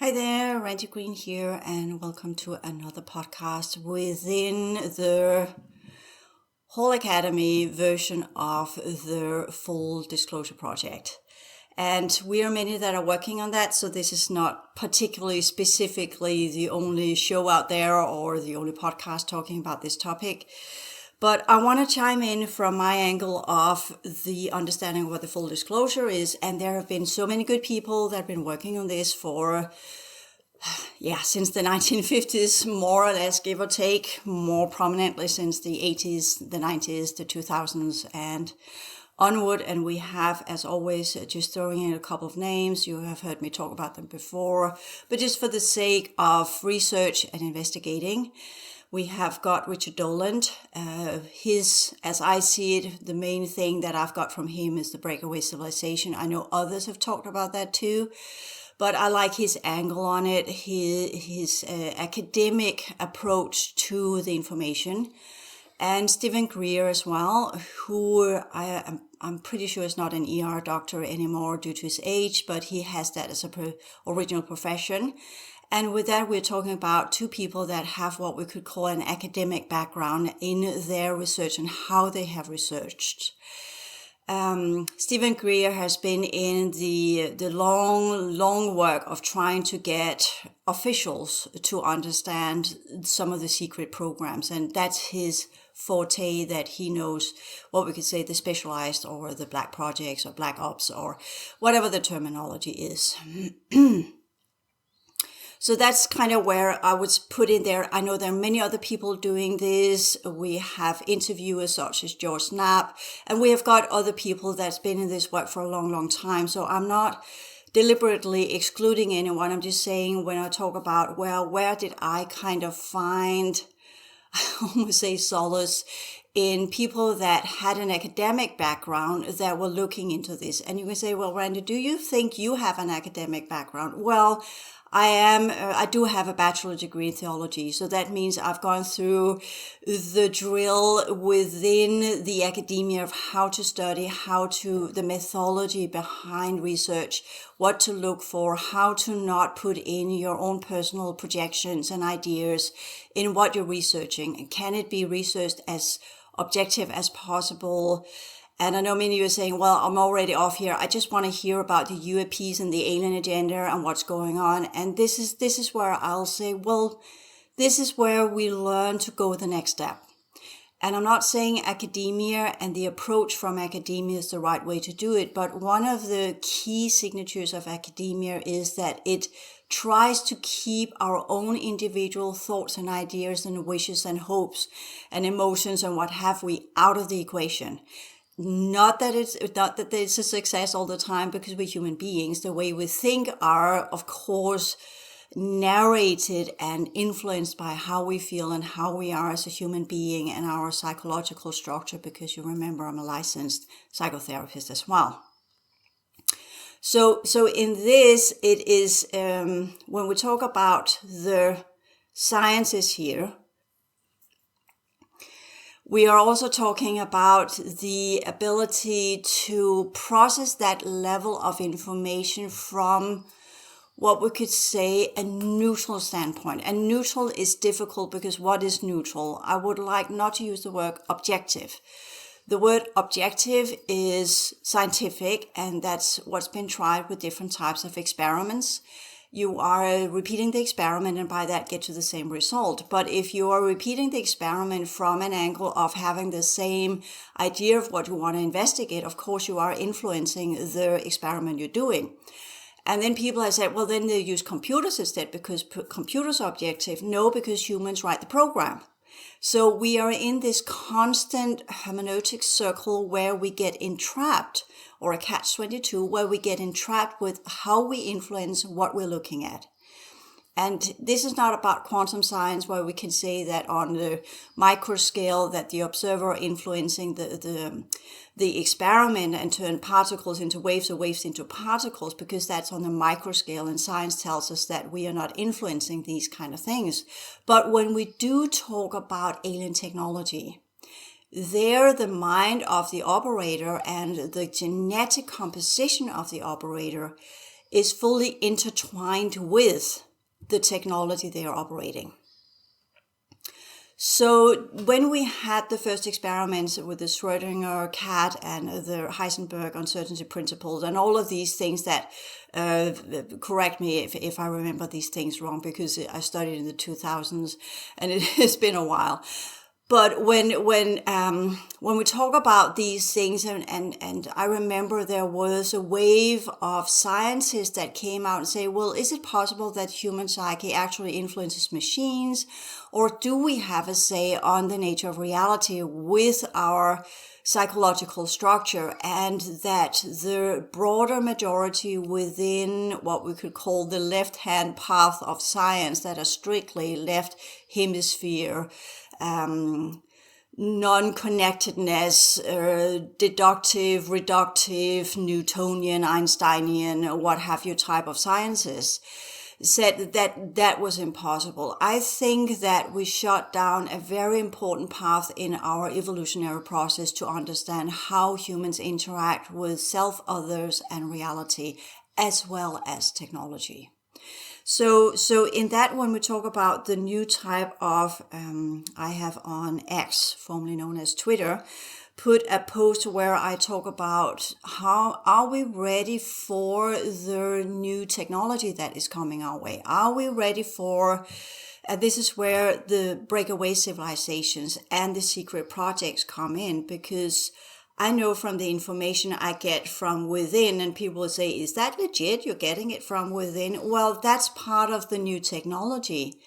Hi there, Randy Green here, and welcome to another podcast within the Whole Academy version of the Full Disclosure Project. And we are many that are working on that, so this is not particularly specifically the only show out there or the only podcast talking about this topic. But I want to chime in from my angle of the understanding of what the full disclosure is. And there have been so many good people that have been working on this for, since the 1950s, more or less, give or take, more prominently since the 80s, the 90s, the 2000s, and onward. And we have, as always, just throwing in a couple of names. You have heard me talk about them before, but just for the sake of research and investigating. We have got Richard Doland. As I see it, the main thing that I've got from him is the breakaway civilization. I know others have talked about that too, but I like his angle on it, his academic approach to the information. And Stephen Greer as well, who I'm pretty sure is not an ER doctor anymore due to his age, but he has that as a original profession. And with that, we're talking about two people that have what we could call an academic background in their research and how they have researched. Stephen Greer has been in the long work of trying to get officials to understand some of the secret programs. And that's his forte, that he knows what we could say the specialized or the black projects or black ops or whatever the terminology is. So that's kind of where I would put in there. I know there are many other people doing this. We have interviewers such as George Knapp, and we have got other people that's been in this work for a long time. So I'm not deliberately excluding anyone. I'm just saying, when I talk about, where did I kind of find, I almost say, solace in people that had an academic background that were looking into this. And you can say, well, Randy, do you think you have an academic background? Well, I do have a bachelor's degree in theology. So that means I've gone through the drill within the academia of how to study, the methodology behind research, what to look for, how to not put in your own personal projections and ideas in what you're researching. And can it be researched as objective as possible? And I know many of you are saying, well, I'm already off here. I just want to hear about the UAPs and the alien agenda and what's going on. And this is where I'll say, well, this is where we learn to go the next step. And I'm not saying academia and the approach from academia is the right way to do it. But one of the key signatures of academia is that it tries to keep our own individual thoughts and ideas and wishes and hopes and emotions and what have we out of the equation. Not that it's a success all the time, because we're human beings. The way we think are, of course, narrated and influenced by how we feel and how we are as a human being and our psychological structure, because you remember I'm a licensed psychotherapist as well. So in this, it is, when we talk about the sciences here, we are also talking about the ability to process that level of information from what we could say a neutral standpoint. And neutral is difficult, because what is neutral? I would like not to use the word objective. The word objective is scientific, and that's what's been tried with different types of experiments. You are repeating the experiment and by that get to the same result. But if you are repeating the experiment from an angle of having the same idea of what you want to investigate, of course you are influencing the experiment you're doing. And then people have said, well, then they use computers instead because computers are objective. No, because humans write the program. So we are in this constant hermeneutic circle where we get entrapped, or a catch-22, where we get entrapped with how we influence what we're looking at. And this is not about quantum science, where we can say that on the micro scale that the observer influencing the experiment and turn particles into waves or waves into particles, because that's on the micro scale, and science tells us that we are not influencing these kind of things. But when we do talk about alien technology, there the mind of the operator and the genetic composition of the operator is fully intertwined with the technology they are operating. So when we had the first experiments with the Schrödinger cat and the Heisenberg uncertainty principles and all of these things that, correct me if I remember these things wrong, because I studied in the 2000s and it has been a while. But when we talk about these things, and I remember there was a wave of scientists that came out and say, well, is it possible that human psyche actually influences machines? Or do we have a say on the nature of reality with our psychological structure, and that the broader majority within what we could call the left-hand path of science, that are strictly left hemisphere, non-connectedness, deductive, reductive, Newtonian, Einsteinian, what have you type of sciences, said that was impossible. I think that we shut down a very important path in our evolutionary process to understand how humans interact with self, others, and reality, as well as technology. So in that, when we talk about the new type of, I have on X, formerly known as Twitter, put a post where I talk about how are we ready for the new technology that is coming our way? Are we ready for, this is where the breakaway civilizations and the secret projects come in, because I know from the information I get from within, and people will say, is that legit? You're getting it from within? Well, that's part of the new technology.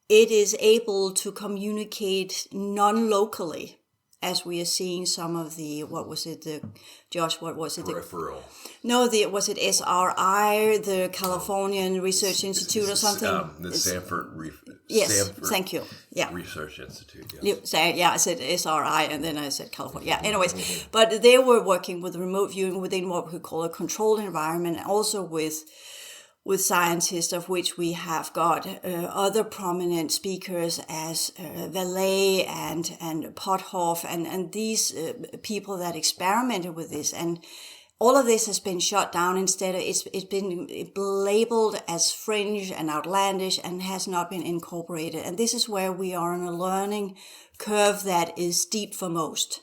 It is able to communicate non-locally, as we are seeing some of the, Peripheral. Was it SRI, the Californian Research Institute or something? The Stanford Yes, thank you. Yeah. Research Institute. Yes. I said SRI and then I said California. Yeah, anyways, but they were working with remote viewing within what we call a controlled environment, and also with scientists, of which we have got other prominent speakers as Vallée and Pothoff and these people that experimented with this. And all of this has been shut down. Instead, it's been labeled as fringe and outlandish and has not been incorporated. And this is where we are on a learning curve that is steep for most.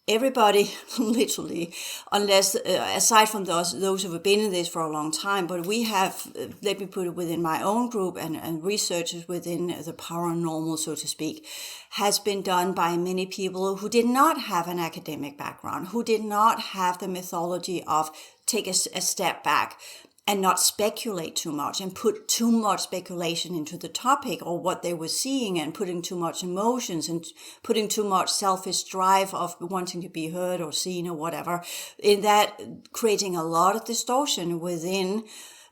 Everybody, literally, unless, aside from those who have been in this for a long time, but we have, let me put it within my own group and researchers within the paranormal, so to speak, has been done by many people who did not have an academic background, who did not have the methodology of take a step back and not speculate too much and put too much speculation into the topic or what they were seeing, and putting too much emotions and putting too much selfish drive of wanting to be heard or seen or whatever, in that creating a lot of distortion within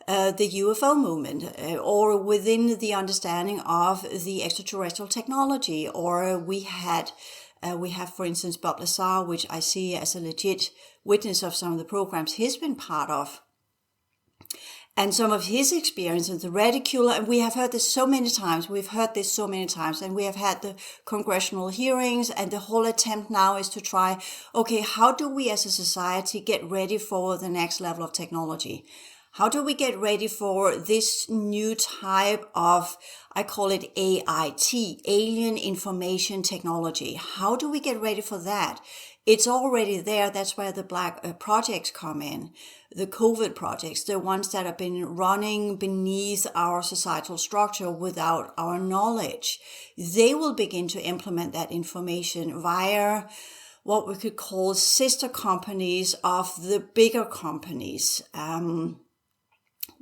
the UFO movement, or within the understanding of the extraterrestrial technology. Or we have, for instance, Bob Lazar, which I see as a legit witness of some of the programs he's been part of. And some of his experiences, the ridicule, and we have heard this so many times, and we have had the congressional hearings, and the whole attempt now is to try, okay, how do we as a society get ready for the next level of technology? How do we get ready for this new type of, I call it AIT, Alien Information Technology? How do we get ready for that? It's already there. That's where the black projects come in, the COVID projects, the ones that have been running beneath our societal structure without our knowledge. They will begin to implement that information via what we could call sister companies of the bigger companies.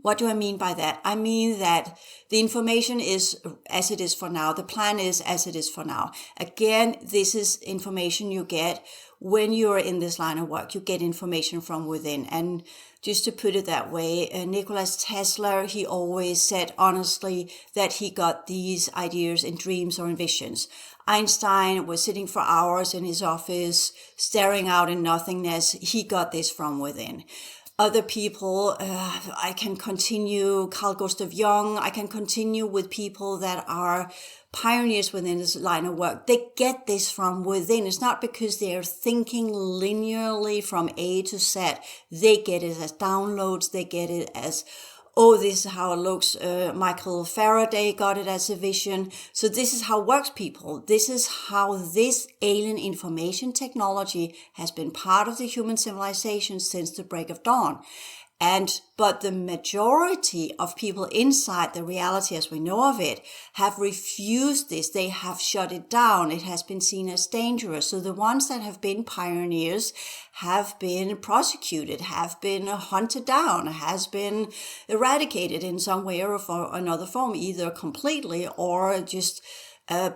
What do I mean by that? I mean that the information is as it is for now. The plan is as it is for now. Again, this is information you get when you're in this line of work. You get information from within. And just to put it that way, Nikola Tesla, he always said honestly that he got these ideas in dreams or in visions. Einstein was sitting for hours in his office, staring out in nothingness. He got this from within. other people. I can continue Carl Gustav Jung. I can continue with people that are pioneers within this line of work. They get this from within. It's not because they're thinking linearly from A to Z. They get it as downloads. They get it as, oh, this is how it looks. Michael Faraday got it as a vision. So this is how it works, people. This is how this alien information technology has been part of the human civilization since the break of dawn. But the majority of people inside the reality as we know of it have refused this. They have shut it down. It has been seen as dangerous. So the ones that have been pioneers have been prosecuted, have been hunted down, has been eradicated in some way or another form, either completely or just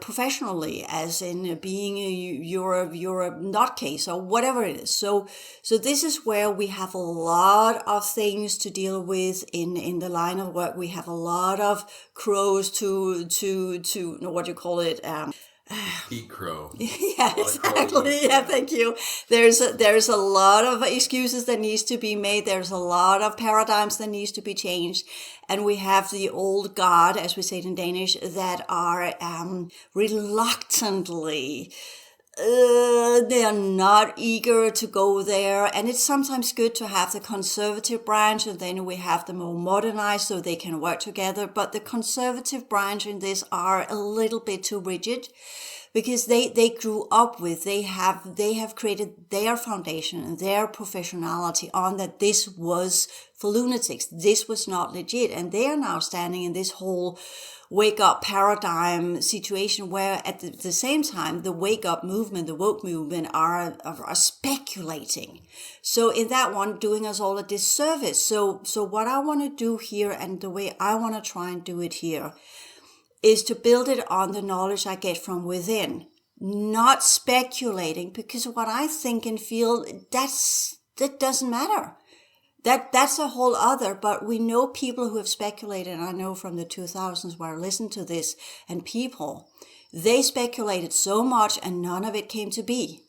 professionally, as in being you're a nutcase or whatever it is. So this is where we have a lot of things to deal with in the line of work. We have a lot of crows to what do you call it? Eat crow. Yeah, exactly. Yeah, thank you. There's a lot of excuses that needs to be made. There's a lot of paradigms that needs to be changed. And we have the old guard, as we say it in Danish, that are reluctantly, they are not eager to go there. And it's sometimes good to have the conservative branch, and then we have the more modernized so they can work together. But the conservative branch in this are a little bit too rigid, because they grew up with, they have created their foundation and their professionality on that this was for lunatics. This was not legit. And they are now standing in this whole wake up paradigm situation where at the same time, the wake up movement, the woke movement are speculating. So in that one, doing us all a disservice. So what I want to do here, and the way I want to try and do it here, is to build it on the knowledge I get from within, not speculating, because what I think and feel, that doesn't matter. That's a whole other, but we know people who have speculated, and I know from the 2000s where I listened to this, and people, they speculated so much and none of it came to be.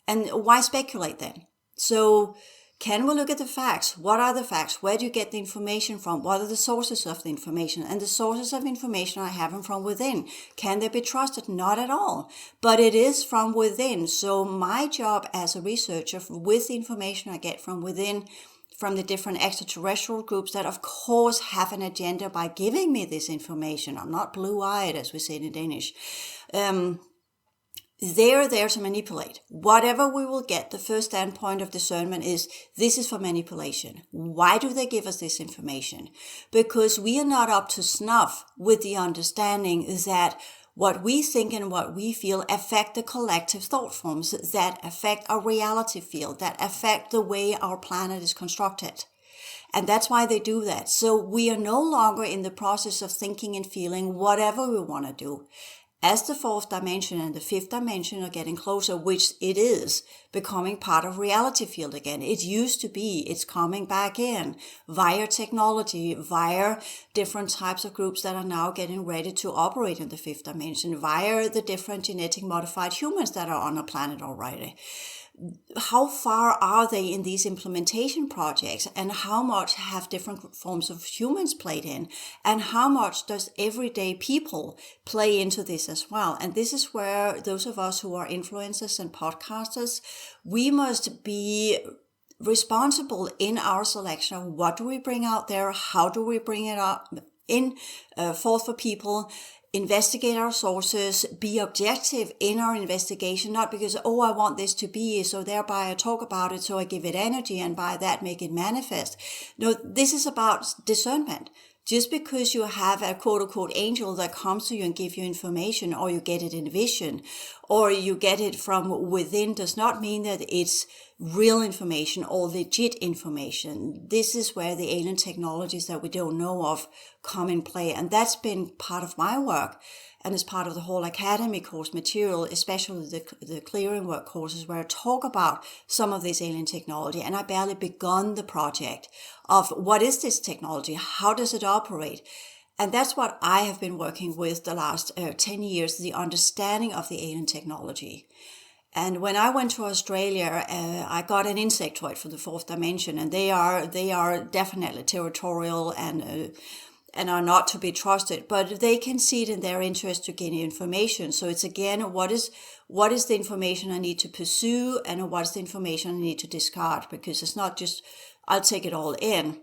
And why speculate then? So can we look at the facts? What are the facts? Where do you get the information from? What are the sources of the information? And the sources of information I have them from within. Can they be trusted? Not at all. But it is from within. So my job as a researcher, with the information I get from within, from the different extraterrestrial groups that of course have an agenda by giving me this information. I'm not blue-eyed, as we say in Danish. They're there to manipulate. Whatever we will get, the first standpoint of discernment is this is for manipulation. Why do they give us this information? Because we are not up to snuff with the understanding that what we think and what we feel affect the collective thought forms, that affect our reality field, that affect the way our planet is constructed. And that's why they do that. So we are no longer in the process of thinking and feeling whatever we want to do. As the fourth dimension and the fifth dimension are getting closer, which it is, becoming part of reality field again. It used to be, it's coming back in via technology, via different types of groups that are now getting ready to operate in the fifth dimension, via the different genetic modified humans that are on the planet already. How far are they in these implementation projects, and how much have different forms of humans played in, and how much does everyday people play into this as well? And this is where those of us who are influencers and podcasters, we must be responsible in our selection of what do we bring out there, how do we bring it up in forth for people. Investigate our sources, be objective in our investigation, not because, I want this to be, so thereby I talk about it, so I give it energy, and by that make it manifest. No, this is about discernment. Just because you have a quote-unquote angel that comes to you and gives you information, or you get it in vision, or you get it from within, does not mean that it's real information or legit information. This is where the alien technologies that we don't know of come in play. And that's been part of my work, and as part of the whole academy course material, especially the clearing work courses, where I talk about some of this alien technology. And I barely begun the project of what is this technology? How does it operate? And that's what I have been working with the last 10 years, the understanding of the alien technology. And when I went to Australia, I got an insectoid from the fourth dimension, and they are definitely territorial and are not to be trusted. But they can see it in their interest to gain information. So it's again, what is the information I need to pursue, and what is the information I need to discard? Because it's not just I'll take it all in.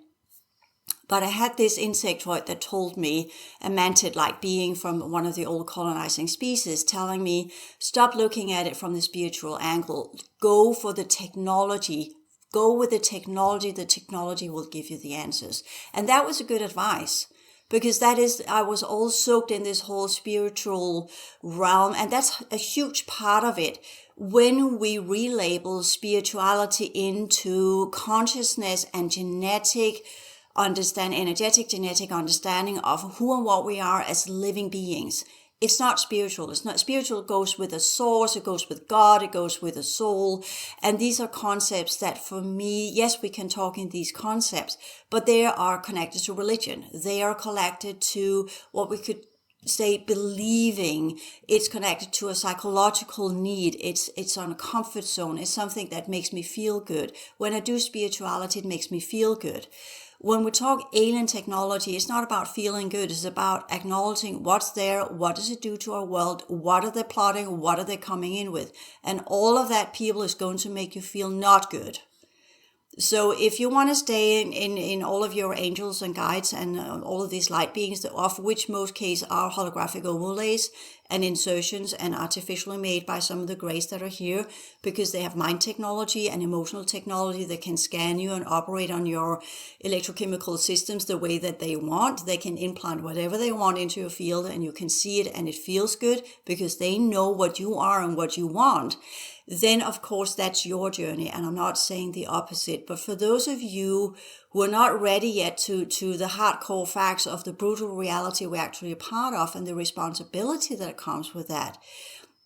But I had this insectoid that told me, a mantid-like being from one of the old colonizing species, telling me, stop looking at it from the spiritual angle. Go for the technology. Go with the technology will give you the answers. And that was a good advice. Because I was all soaked in this whole spiritual realm. And that's a huge part of it. When we relabel spirituality into consciousness and energetic genetic understanding of who and what we are as living beings. It's not spiritual. It's not spiritual. It goes with a source. It goes with God. It goes with a soul. And these are concepts that for me, yes, we can talk in these concepts, but they are connected to religion. They are connected to what we could say believing. It's connected to a psychological need. It's on a comfort zone. It's something that makes me feel good. When I do spirituality, it makes me feel good. When we talk alien technology, it's not about feeling good. It's about acknowledging what's there, what does it do to our world, what are they plotting, what are they coming in with. And all of that, people, is going to make you feel not good. So if you want to stay in all of your angels and guides and all of these light beings, of which most cases are holographic overlays and insertions and artificially made by some of the grays that are here, because they have mind technology and emotional technology that can scan you and operate on your electrochemical systems the way that they want. They can implant whatever they want into your field, and you can see it and it feels good because they know what you are and what you want. Then, of course, that's your journey. And I'm not saying the opposite. But for those of you who are not ready yet to the hardcore facts of the brutal reality we're actually a part of and the responsibility that comes with that,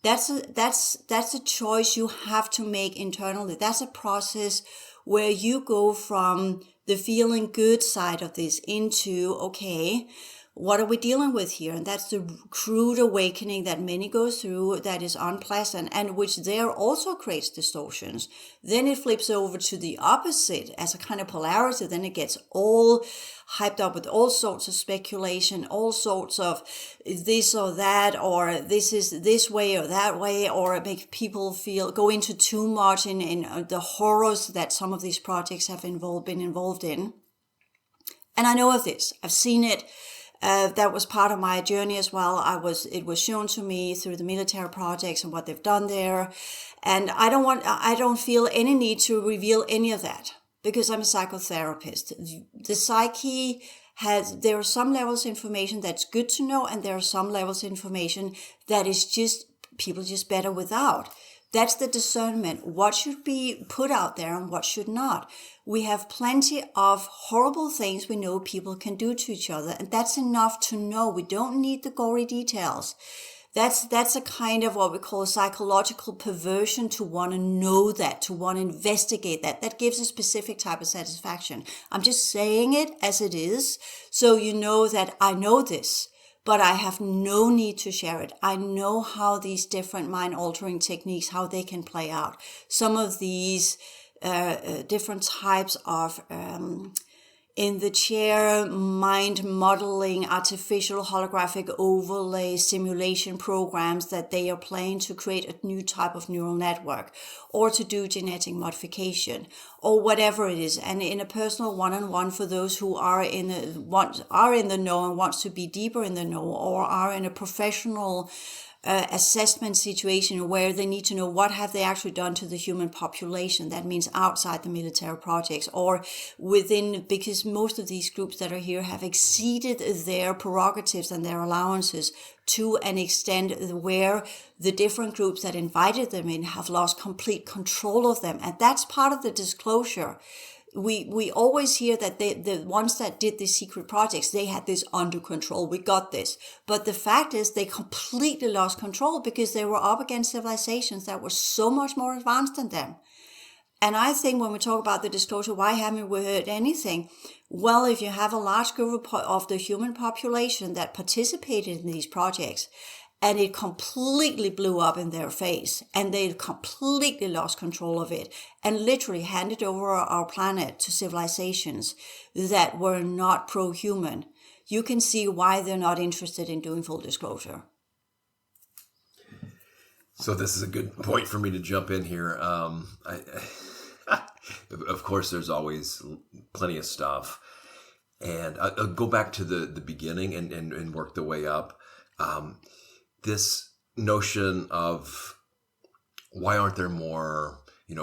that's a choice you have to make internally. That's a process where you go from the feeling good side of this into, okay, what are we dealing with here? And that's the crude awakening that many go through, that is unpleasant, and which there also creates distortions. Then it flips over to the opposite as a kind of polarity. Then it gets all hyped up with all sorts of speculation, all sorts of this or that, or this is this way or that way, or it makes people go into too much in the horrors that some of these projects have been involved in. And I know of this. I've seen it. That was part of my journey as well. It was shown to me through the military projects and what they've done there. And I don't feel any need to reveal any of that because I'm a psychotherapist. The psyche there are some levels of information that's good to know, and there are some levels of information that is just, people just better without. That's the discernment. What should be put out there and what should not. We have plenty of horrible things we know people can do to each other, and that's enough to know. We don't need the gory details. That's a kind of what we call a psychological perversion, to want to know that, to want to investigate that. That gives a specific type of satisfaction. I'm just saying it as it is, so you know that I know this. But I have no need to share it. I know how these different mind-altering techniques, how they can play out. Some of these different types of in the chair mind modeling, artificial holographic overlay simulation programs that they are playing to create a new type of neural network, or to do genetic modification, or whatever it is. And in a personal one-on-one, for those who are in the know and wants to be deeper in the know, or are in a professional assessment situation where they need to know what have they actually done to the human population. That means outside the military projects, or within, because most of these groups that are here have exceeded their prerogatives and their allowances to an extent where the different groups that invited them in have lost complete control of them. And that's part of the disclosure. We always hear that the ones that did these secret projects, they had this under control. We got this. But the fact is they completely lost control because they were up against civilizations that were so much more advanced than them. And I think when we talk about the disclosure, why haven't we heard anything? Well, if you have a large group of the human population that participated in these projects, And it completely blew up in their face, and they completely lost control of it and literally handed over our planet to civilizations that were not pro-human. You can see why they're not interested in doing full disclosure. So this is a good point for me to jump in here. Of course, there's always plenty of stuff. And I'll go back to the beginning and work the way up. This notion of why aren't there more,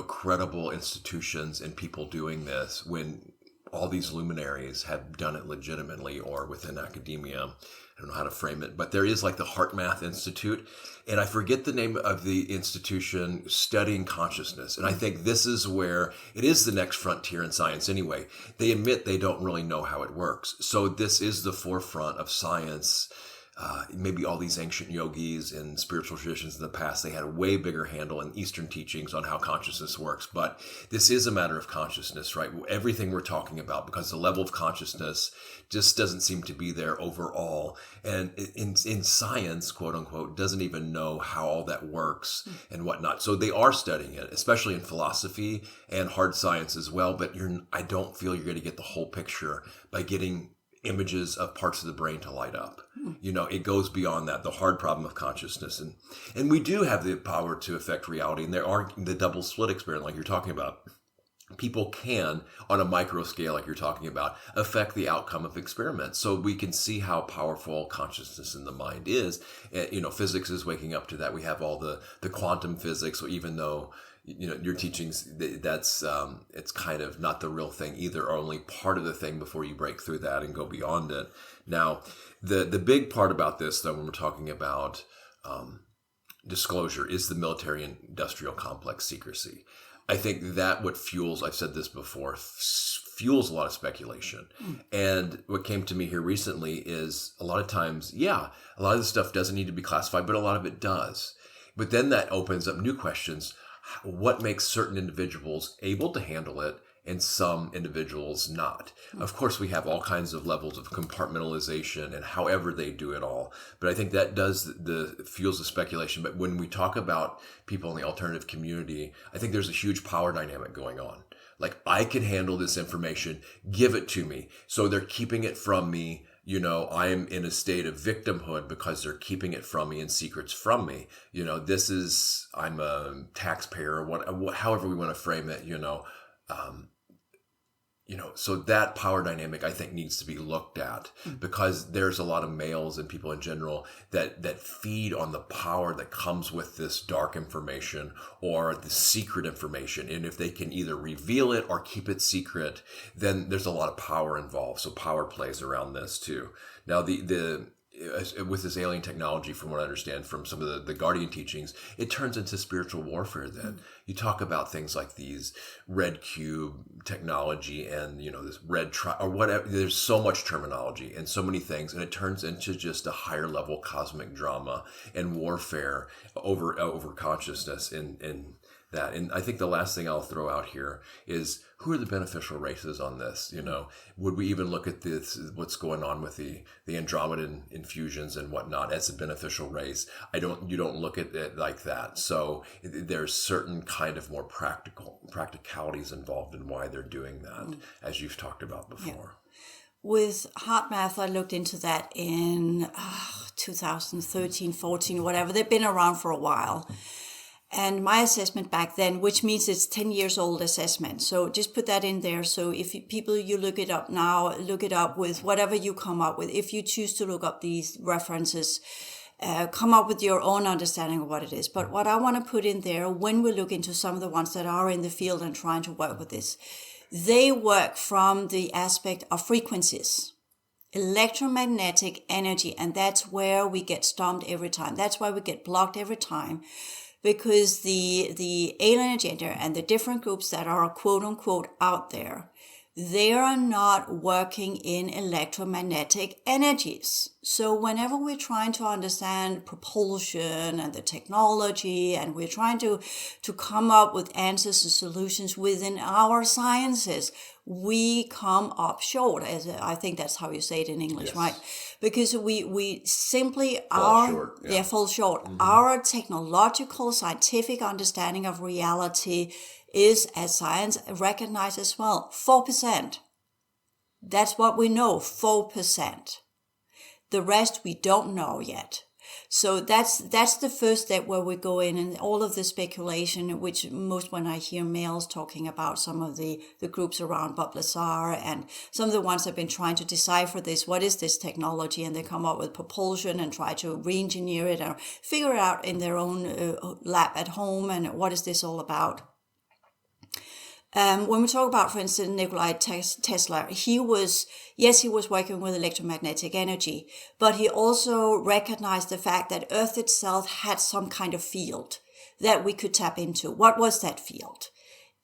credible institutions and people doing this when all these luminaries have done it legitimately or within academia. I don't know how to frame it, but there is like the Heart Math Institute, and I forget the name of the institution studying consciousness. And I think this is where it is the next frontier in science anyway. They admit they don't really know how it works. So this is the forefront of science. Maybe all these ancient yogis and spiritual traditions in the past, they had a way bigger handle in Eastern teachings on how consciousness works. But this is a matter of consciousness, right? Everything we're talking about, because the level of consciousness just doesn't seem to be there overall. And in science, quote unquote, doesn't even know how all that works and whatnot. So they are studying it, especially in philosophy and hard science as well. But I don't feel you're going to get the whole picture by getting images of parts of the brain to light up. It goes beyond that, the hard problem of consciousness. And we do have the power to affect reality. And there are the double slit experiment, like you're talking about. People can, on a micro scale, like you're talking about, affect the outcome of experiments. So we can see how powerful consciousness in the mind is. Physics is waking up to that. We have all the quantum physics, so even though your teachings, that's it's kind of not the real thing either, or only part of the thing before you break through that and go beyond it. Now, the big part about this, though, when we're talking about disclosure, is the military industrial complex secrecy. I think that what fuels, I've said this before, fuels a lot of speculation. And what came to me here recently is a lot of times, a lot of this stuff doesn't need to be classified, but a lot of it does. But then that opens up new questions. What makes certain individuals able to handle it and some individuals not? Of course, we have all kinds of levels of compartmentalization and however they do it all. But I think that fuels the speculation. But when we talk about people in the alternative community, I think there's a huge power dynamic going on. Like, I can handle this information, give it to me. So they're keeping it from me. I'm in a state of victimhood because they're keeping it from me and secrets from me. I'm a taxpayer, or however we want to frame it, so that power dynamic, I think, needs to be looked at, because there's a lot of males and people in general that feed on the power that comes with this dark information or the secret information. And if they can either reveal it or keep it secret, then there's a lot of power involved. So power plays around this too. Now, with this alien technology, from what I understand from some of the Guardian teachings, it turns into spiritual warfare then. You talk about things like these red cube technology and, this red or whatever. There's so much terminology and so many things, and it turns into just a higher level cosmic drama and warfare over consciousness in that. And I think the last thing I'll throw out here is, who are the beneficial races on this? Would we even look at this, what's going on with the Andromedan infusions and whatnot, as a beneficial race? You don't look at it like that. So there's certain kind of more practicalities involved in why they're doing that, as you've talked about before. Yeah. With Heart Math, I looked into that in 2013, 14, whatever. They've been around for a while. And my assessment back then, which means it's 10 years old assessment. So just put that in there. So if you look it up now, look it up with whatever you come up with. If you choose to look up these references, come up with your own understanding of what it is. But what I want to put in there, when we look into some of the ones that are in the field and trying to work with this, they work from the aspect of frequencies, electromagnetic energy. And that's where we get stumped every time. That's why we get blocked every time. Because the alien agenda and the different groups that are quote unquote out there, they are not working in electromagnetic energies. So whenever we're trying to understand propulsion and the technology, and we're trying to come up with answers and solutions within our sciences, we come up short. As I think that's how you say it in English, Yes. right? Because we simply Fall short, yeah. fall short. Our technological, scientific understanding of reality is, as science recognized as well, 4%. That's what we know, 4%. The rest we don't know yet. So that's the first step where we go in, and all of the speculation, which most when I hear males talking about some of the groups around Bob Lazar and some of the ones that have been trying to decipher this, what is this technology, and they come up with propulsion and try to re-engineer it or figure it out in their own lab at home, and what is this all about? When we talk about, for instance, Nikola Tesla, he was working with electromagnetic energy, but he also recognized the fact that Earth itself had some kind of field that we could tap into. What was that field?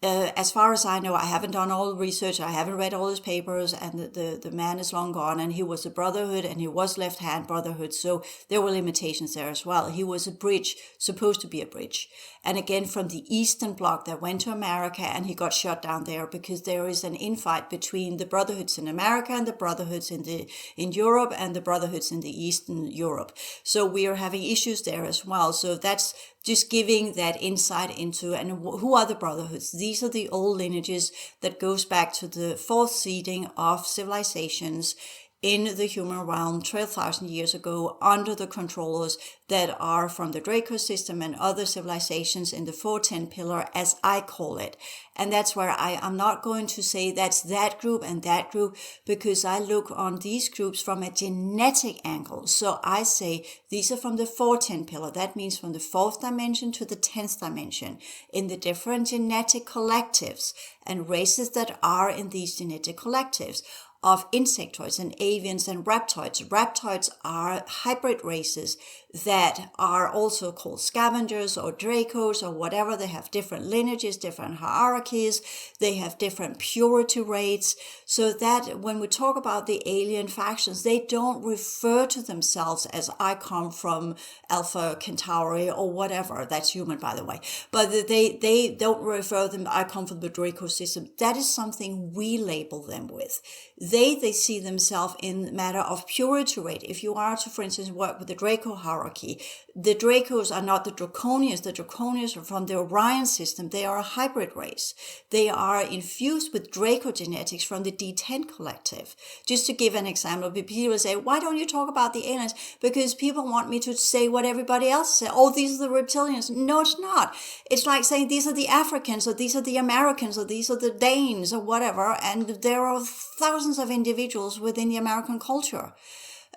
As far as I know, I haven't done all the research, I haven't read all his papers, and the man is long gone, and he was a brotherhood, and he was left-hand brotherhood, so there were limitations there as well. He was a bridge, supposed to be a bridge, and again from the Eastern Bloc that went to America, and he got shut down there because there is an infight between the brotherhoods in America and the brotherhoods in Europe and the brotherhoods in the Eastern Europe. So we are having issues there as well. So that's just giving that insight into, and who are the brotherhoods? These are the old lineages that goes back to the fourth seeding of civilizations in the human realm 12,000 years ago under the controllers that are from the Draco system and other civilizations in the 410 pillar, as I call it. And that's where I'm not going to say that's that group and that group, because I look on these groups from a genetic angle. So I say these are from the 410 pillar. That means from the 4th dimension to the 10th dimension in the different genetic collectives and races that are in these genetic collectives of insectoids and avians and reptoids. Reptoids are hybrid races that are also called scavengers or Dracos or whatever. They have different lineages, different hierarchies. They have different purity rates. So that when we talk about the alien factions, they don't refer to themselves as I come from Alpha Centauri or whatever. That's human, by the way. But they don't refer them, I come from the Draco system. That is something we label them with. They see themselves in matter of purity rate. If you are to, for instance, work with the Draco hierarchy, the Dracos are not the Draconians. The Draconians are from the Orion system. They are a hybrid race. They are infused with Draco genetics from the D10 collective. Just to give an example, people say, why don't you talk about the aliens? Because people want me to say what everybody else says. Oh, these are the reptilians. No, it's not. It's like saying these are the Africans, or these are the Americans, or these are the Danes, or whatever. And there are thousands of individuals within the American culture,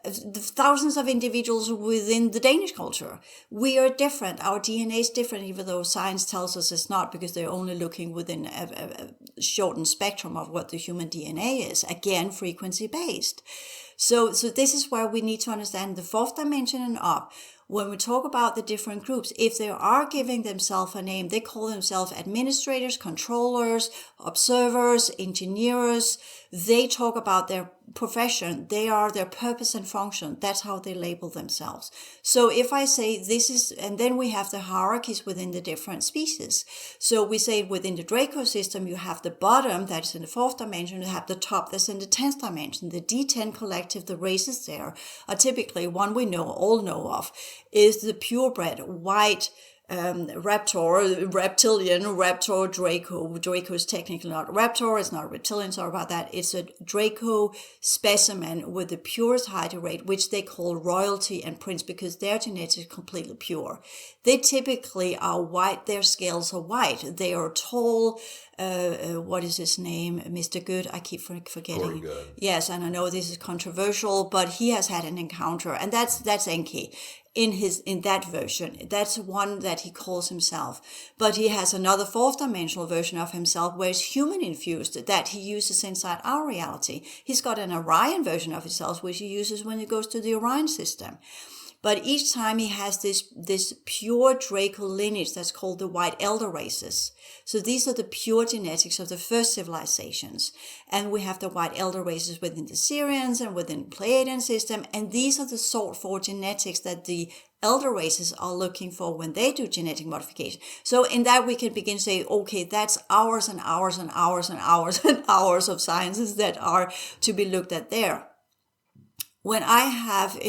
thousands of individuals within the Danish culture. We are different. Our DNA is different, even though science tells us it's not, because they're only looking within a shortened spectrum of what the human DNA is. Again, frequency based. So this is where we need to understand the 4th dimension and up. When we talk about the different groups, if they are giving themselves a name, they call themselves administrators, controllers, observers, engineers. They talk about their profession. They are their purpose and function. That's how they label themselves. So if I say this is, and then we have the hierarchies within the different species. So we say within the Draco system, you have the bottom that's in the 4th dimension, you have the top that's in the 10th dimension. The D10 collective, the races there are typically one we all know of, is the purebred white reptilian, Draco. Draco is technically not a raptor, it's not a reptilian, sorry about that. It's a Draco specimen with the purest height rate, which they call royalty and prince, because their genetics is completely pure. They typically are white, their scales are white. They are tall, what is his name? Mr. Good, I keep forgetting. Good. Yes, and I know this is controversial, but he has had an encounter, and that's Enki. In that version, that's one that he calls himself. But he has another 4th dimensional version of himself where it's human infused that he uses inside our reality. He's got an Orion version of himself which he uses when he goes to the Orion system. But each time he has this pure Draco lineage that's called the White Elder races. So these are the pure genetics of the first civilizations. And we have the White Elder races within the Syrians and within the Pleiadian system. And these are the sought for genetics that the elder races are looking for when they do genetic modification. So in that we can begin to say, okay, that's hours and hours and hours and hours and hours of sciences that are to be looked at there. When I have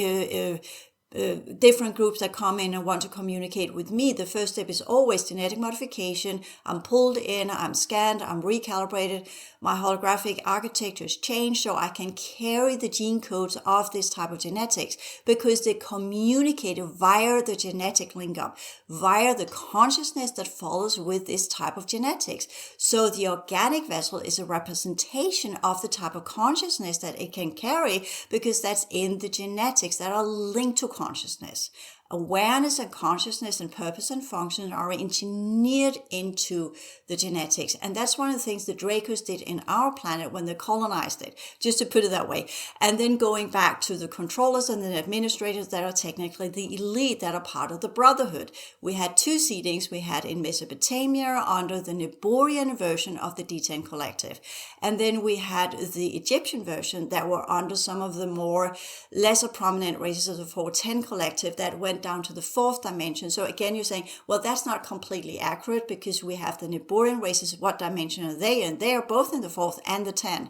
different groups that come in and want to communicate with me, the first step is always genetic modification. I'm pulled in, I'm scanned, I'm recalibrated. My holographic architecture is changed so I can carry the gene codes of this type of genetics because they communicate via the genetic link up, via the consciousness that follows with this type of genetics. So the organic vessel is a representation of the type of consciousness that it can carry because that's in the genetics that are linked to consciousness. Awareness and consciousness and purpose and function are engineered into the genetics. And that's one of the things the Dracos did in our planet when they colonized it, just to put it that way. And then going back to the controllers and the administrators that are technically the elite that are part of the brotherhood. We had two seedings. We had in Mesopotamia under the Niburian version of the D10 collective. And then we had the Egyptian version that were under some of the more lesser prominent races of the 410 collective that went down to the fourth dimension. So again, you're saying, well, that's not completely accurate because we have the Niburian races. What dimension are they? And they are both in the fourth and the 10.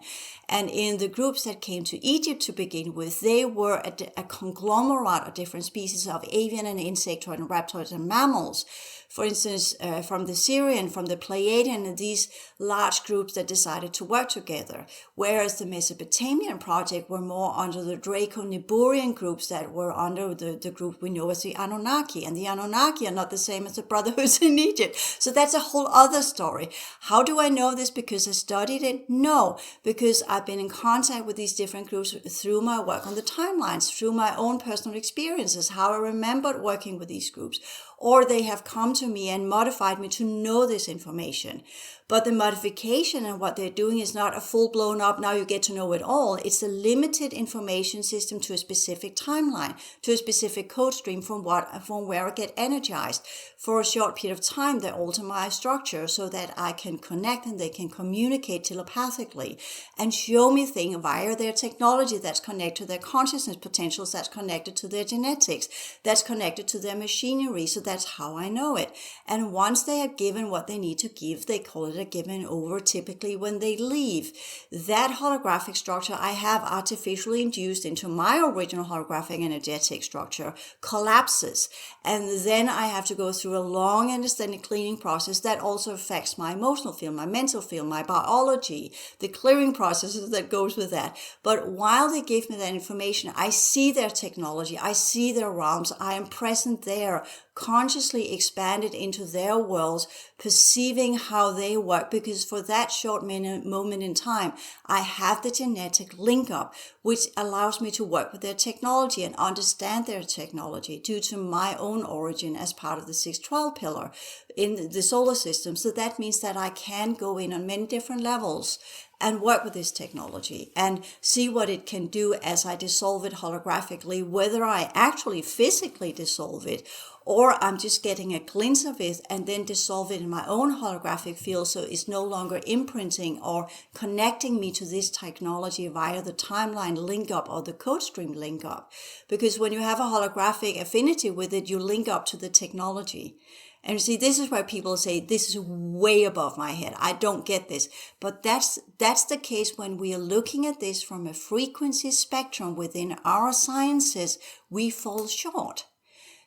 And in the groups that came to Egypt to begin with, they were a conglomerate of different species of avian and insectoid and reptoids and mammals. For instance, from the Syrian, from the Pleiadian, these large groups that decided to work together. Whereas the Mesopotamian project were more under the Draco-Niburian groups that were under the group we know as the Anunnaki. And the Anunnaki are not the same as the brotherhoods in Egypt. So that's a whole other story. How do I know this? Because I studied it? No, because I've been in contact with these different groups through my work on the timelines, through my own personal experiences, how I remembered working with these groups. Or they have come to me and modified me to know this information. But the modification and what they're doing is not a full-blown up, now you get to know it all. It's a limited information system to a specific timeline, to a specific code stream from where I get energized. For a short period of time, they alter my structure so that I can connect and they can communicate telepathically and show me things via their technology that's connected to their consciousness potentials, that's connected to their genetics, that's connected to their machinery. So that's how I know it. And once they have given what they need to give, they call it a given over, typically when they leave. That holographic structure I have artificially induced into my original holographic energetic structure collapses. And then I have to go through a long and extended cleaning process that also affects my emotional field, my mental field, my biology, the clearing processes that goes with that. But while they give me that information, I see their technology, I see their realms, I am present there, consciously expanded into their worlds, perceiving how they work, because for that short moment in time, I have the genetic link up, which allows me to work with their technology and understand their technology due to my own origin as part of the 612 pillar in the solar system. So that means that I can go in on many different levels and work with this technology and see what it can do as I dissolve it holographically, whether I actually physically dissolve it or I'm just getting a glimpse of it and then dissolve it in my own holographic field so it's no longer imprinting or connecting me to this technology via the timeline link up or the code stream link up. Because when you have a holographic affinity with it, you link up to the technology. And you see, this is where people say, this is way above my head. I don't get this. But that's the case when we are looking at this from a frequency spectrum within our sciences, we fall short.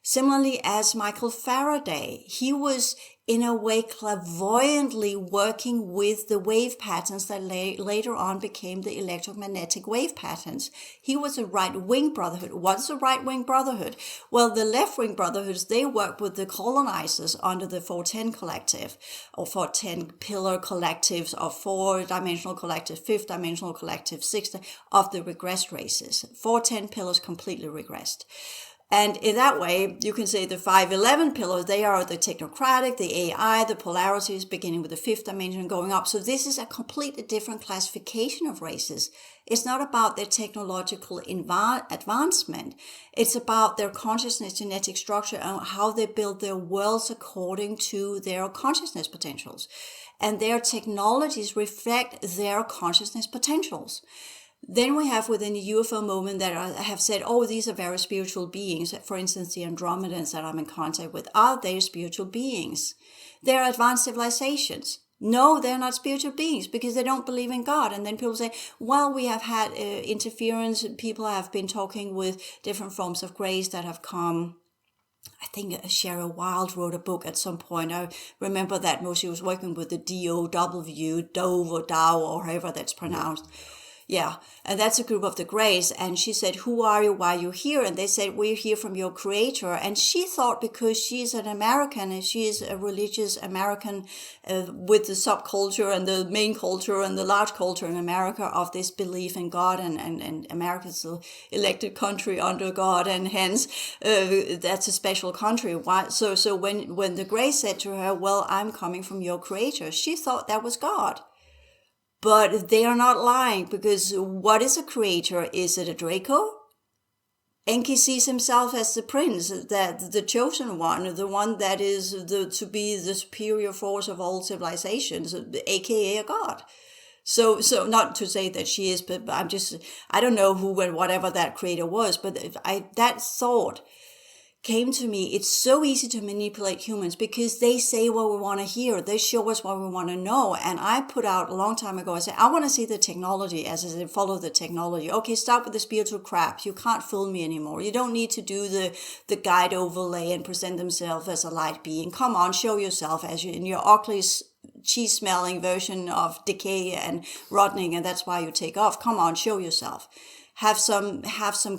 Similarly, as Michael Faraday, he was in a way clairvoyantly working with the wave patterns that later on became the electromagnetic wave patterns. He was a right-wing brotherhood. What's a right-wing brotherhood? Well, the left-wing brotherhoods, they work with the colonizers under the 410 collective or 410 pillar collectives or 4-dimensional collective, 5th-dimensional collective, 6th of the regressed races. 410 pillars completely regressed. And in that way, you can say the 511 pillars, they are the technocratic, the AI, the polarities, beginning with the fifth dimension going up. So this is a completely different classification of races. It's not about their technological advancement. It's about their consciousness, genetic structure, and how they build their worlds according to their consciousness potentials. And their technologies reflect their consciousness potentials. Then we have within the UFO movement that have said, oh, these are very spiritual beings. For instance, the Andromedans that I'm in contact with, are they spiritual beings? They're advanced civilizations. No, they're not spiritual beings because they don't believe in God. And then people say, well, we have had interference. People have been talking with different forms of grace that have come. I think Cheryl Wild wrote a book at some point. I remember that most. She was working with the DOW, Dove or Dow or however that's pronounced. Yeah, and that's a group of the Greys. And she said, who are you? Why are you here? And they said, we're here from your creator. And she thought because she's an American and she is a religious American with the subculture and the main culture and the large culture in America of this belief in God and America's an elected country under God. And hence, that's a special country. Why? So when the Greys said to her, well, I'm coming from your creator, she thought that was God. But they are not lying, because what is a creator? Is it a Draco? Enki sees himself as the prince, that the chosen one, the one that is to be the superior force of all civilizations, aka a god. So not to say that she is, but I don't know who and whatever that creator was, but that thought came to me. It's so easy to manipulate humans because they say what we want to hear. They show us what we want to know. And I put out a long time ago, I said, I want to see the technology, as I said, follow the technology. Okay, stop with the spiritual crap. You can't fool me anymore. You don't need to do the guide overlay and present themselves as a light being. Come on, show yourself as you in your ugly cheese-smelling version of decay and rotting, and that's why you take off. Come on, show yourself. Have some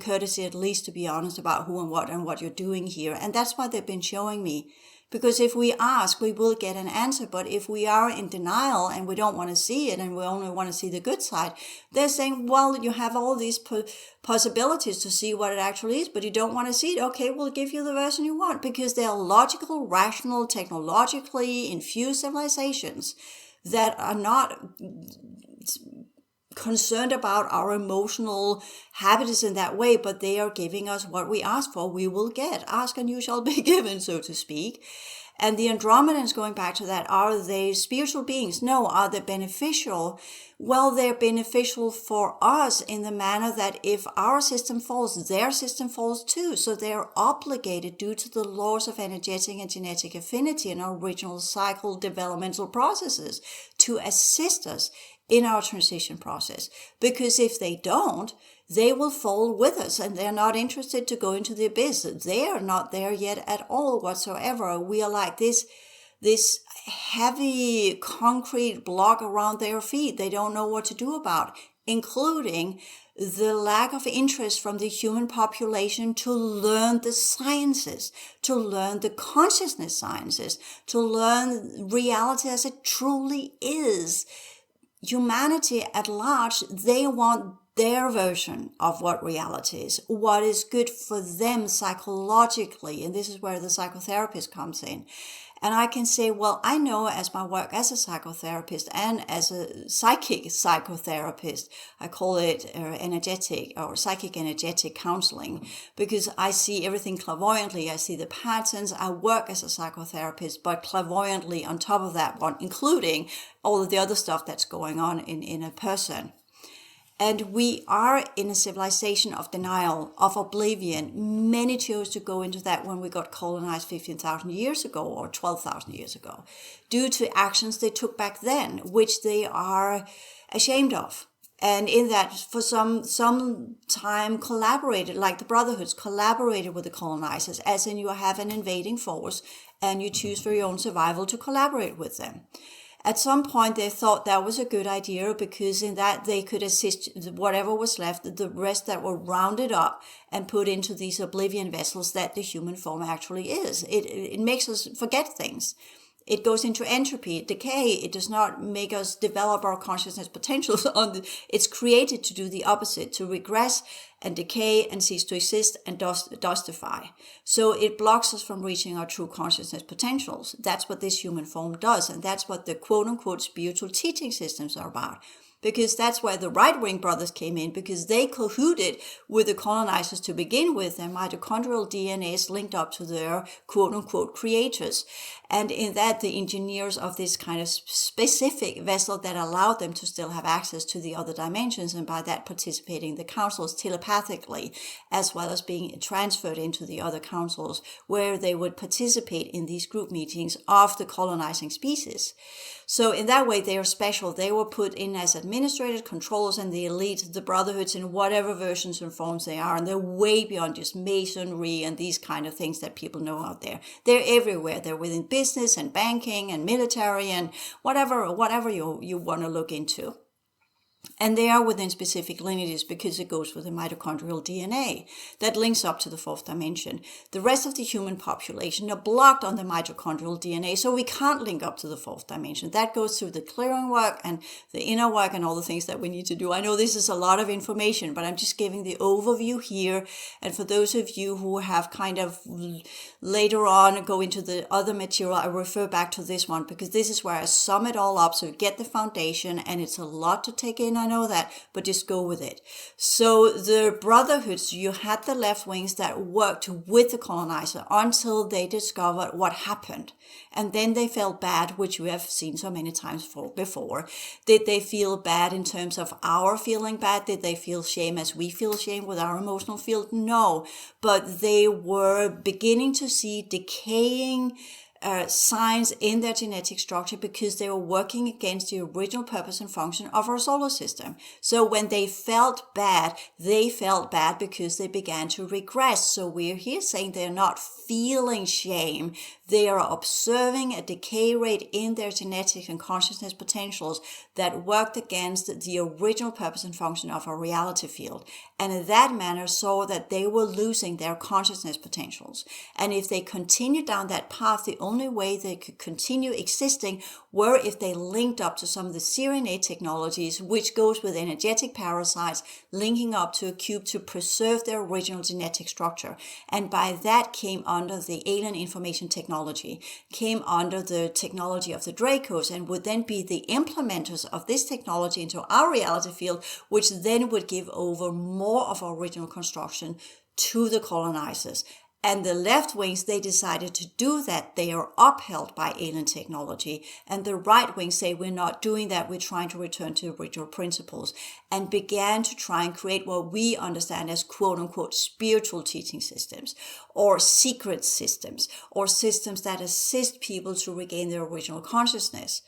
courtesy, at least, to be honest about who and what you're doing here. And that's what they've been showing me. Because if we ask, we will get an answer. But if we are in denial and we don't want to see it and we only want to see the good side, they're saying, well, you have all these possibilities to see what it actually is, but you don't want to see it. Okay, we'll give you the version you want, because they're logical, rational, technologically infused civilizations that are not concerned about our emotional habits in that way, but they are giving us what we ask for, we will get. Ask and you shall be given, so to speak. And the Andromedans, going back to that, are they spiritual beings? No. Are they beneficial? Well, they're beneficial for us in the manner that if our system falls, their system falls too. So they're obligated, due to the laws of energetic and genetic affinity and our original cycle developmental processes, to assist us in our transition process. Because if they don't, they will fall with us, and they're not interested to go into the abyss. They are not there yet at all whatsoever. We are like this heavy concrete block around their feet. They don't know what to do about, including the lack of interest from the human population to learn the sciences, to learn the consciousness sciences, to learn reality as it truly is. Humanity at large, they want their version of what reality is, what is good for them psychologically. And this is where the psychotherapist comes in. And I can say, well, I know as my work as a psychotherapist and as a psychic psychotherapist, I call it energetic or psychic energetic counseling, because I see everything clairvoyantly. I see the patterns. I work as a psychotherapist, but clairvoyantly on top of that one, including all of the other stuff that's going on in a person. And we are in a civilization of denial, of oblivion. Many chose to go into that when we got colonized 15,000 years ago or 12,000 years ago, due to actions they took back then, which they are ashamed of. And in that, for some time collaborated, like the brotherhoods collaborated with the colonizers, as in you have an invading force and you choose for your own survival to collaborate with them. At some point, they thought that was a good idea, because in that they could assist whatever was left, the rest that were rounded up and put into these oblivion vessels that the human form actually is. It makes us forget things. It goes into entropy, decay. It does not make us develop our consciousness potentials. It's created to do the opposite, to regress and decay and cease to exist and dustify. So it blocks us from reaching our true consciousness potentials. That's what this human form does. And that's what the quote-unquote spiritual teaching systems are about. Because that's where the right-wing brothers came in, because they colluded with the colonizers to begin with. Their mitochondrial DNA is linked up to their quote-unquote creators. And in that, the engineers of this kind of specific vessel that allowed them to still have access to the other dimensions, and by that participating in the councils telepathically, as well as being transferred into the other councils, where they would participate in these group meetings of the colonizing species. So in that way, they are special. They were put in as administrators, controllers, and the elite, the brotherhoods in whatever versions and forms they are. And they're way beyond just masonry and these kind of things that people know out there. They're everywhere. They're within business and banking and military and whatever you want to look into. And they are within specific lineages because it goes with the mitochondrial DNA that links up to the fourth dimension. The rest of the human population are blocked on the mitochondrial DNA, so we can't link up to the fourth dimension. That goes through the clearing work and the inner work and all the things that we need to do. I know this is a lot of information, but I'm just giving the overview here. And for those of you who have kind of later on go into the other material, I refer back to this one because this is where I sum it all up. So get the foundation, and it's a lot to take in. I know that, but just go with it. So the brotherhoods, you had the left wings that worked with the colonizer until they discovered what happened. And then they felt bad, which we have seen so many times before. Did they feel bad in terms of our feeling bad? Did they feel shame as we feel shame with our emotional field? No, but they were beginning to see decaying signs in their genetic structure because they were working against the original purpose and function of our solar system. So when they felt bad because they began to regress. So we're here saying they're not feeling shame. They are observing a decay rate in their genetic and consciousness potentials that worked against the original purpose and function of our reality field. And in that manner saw that they were losing their consciousness potentials. And if they continued down that path, the only way they could continue existing were if they linked up to some of the Serenade technologies, which goes with energetic parasites, linking up to a cube to preserve their original genetic structure. And by that came under the alien information technology, came under the technology of the Dracos, and would then be the implementers of this technology into our reality field, which then would give over more of our original construction to the colonizers. And the left wings, they decided to do that. They are upheld by alien technology. And the right wings say, we're not doing that. We're trying to return to original principles, and began to try and create what we understand as quote unquote spiritual teaching systems, or secret systems, or systems that assist people to regain their original consciousness.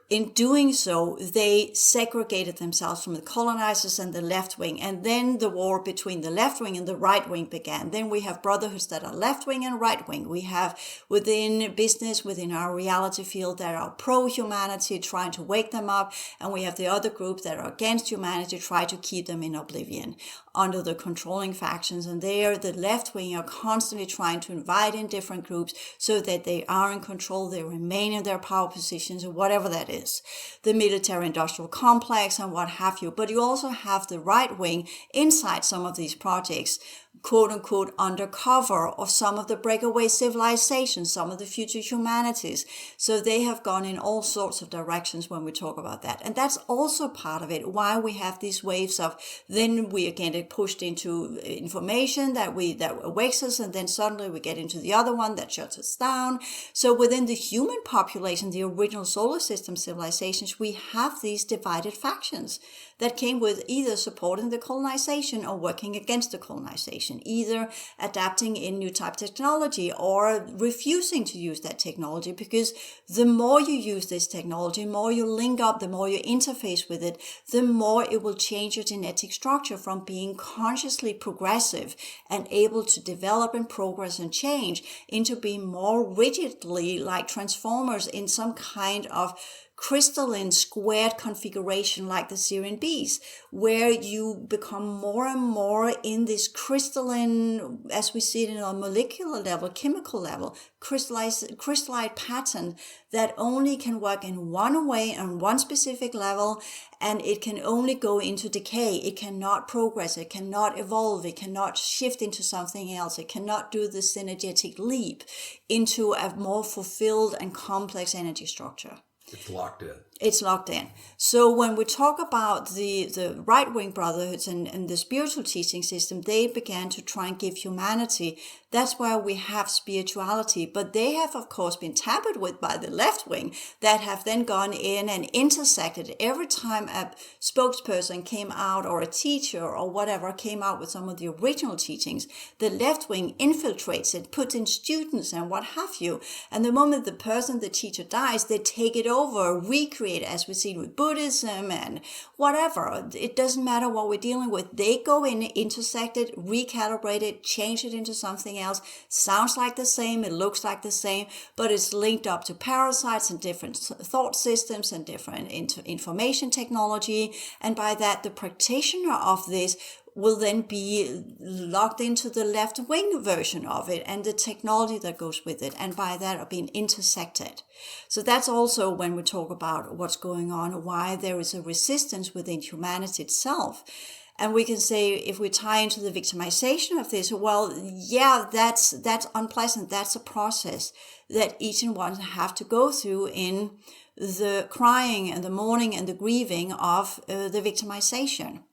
In doing so, they segregated themselves from the colonizers and the left wing. And then the war between the left wing and the right wing began. Then we have brotherhoods that are left wing and right wing. We have within business, within our reality field, that are pro-humanity, trying to wake them up. And we have the other group that are against humanity, try to keep them in oblivion under the controlling factions. And there, the left wing are constantly trying to invite in different groups so that they are in control, they remain in their power positions, or whatever that is. The military-industrial complex and what have you. But you also have the right wing inside some of these projects, quote-unquote undercover, of some of the breakaway civilizations, some of the future humanities. So they have gone in all sorts of directions when we talk about that. And that's also part of it, why we have these waves of, then we again get pushed into information that awakes us, and then suddenly we get into the other one that shuts us down. So within the human population, the original solar system civilizations, we have these divided factions that came with either supporting the colonization or working against the colonization, either adapting in new type technology or refusing to use that technology, because the more you use this technology, the more you link up, the more you interface with it, the more it will change your genetic structure from being consciously progressive and able to develop and progress and change into being more rigidly like transformers in some kind of crystalline squared configuration like the Syrian bees, where you become more and more in this crystalline, as we see it in a molecular level, chemical level, crystallite pattern that only can work in one way on one specific level, and it can only go into decay. It cannot progress, it cannot evolve, it cannot shift into something else, it cannot do the synergetic leap into a more fulfilled and complex energy structure. It's locked in. It's locked in. So when we talk about the right-wing brotherhoods and the spiritual teaching system, they began to try and give humanity. That's why we have spirituality. But they have, of course, been tampered with by the left wing that have then gone in and intersected. Every time a spokesperson came out, or a teacher or whatever came out with some of the original teachings, the left wing infiltrates it, puts in students and what have you. And the moment the teacher dies, they take it over, recreate, as we see with Buddhism and whatever. It doesn't matter what we're dealing with. They go in, intersect it, recalibrate it, change it into something else. Sounds like the same, it looks like the same, but it's linked up to parasites and different thought systems and different information technology. And by that, the practitioner of this will then be locked into the left-wing version of it and the technology that goes with it, and by that are being intersected. So that's also when we talk about what's going on, why there is a resistance within humanity itself. And we can say, if we tie into the victimization of this, well, yeah, that's unpleasant. That's a process that each and one have to go through in the crying and the mourning and the grieving of the victimization.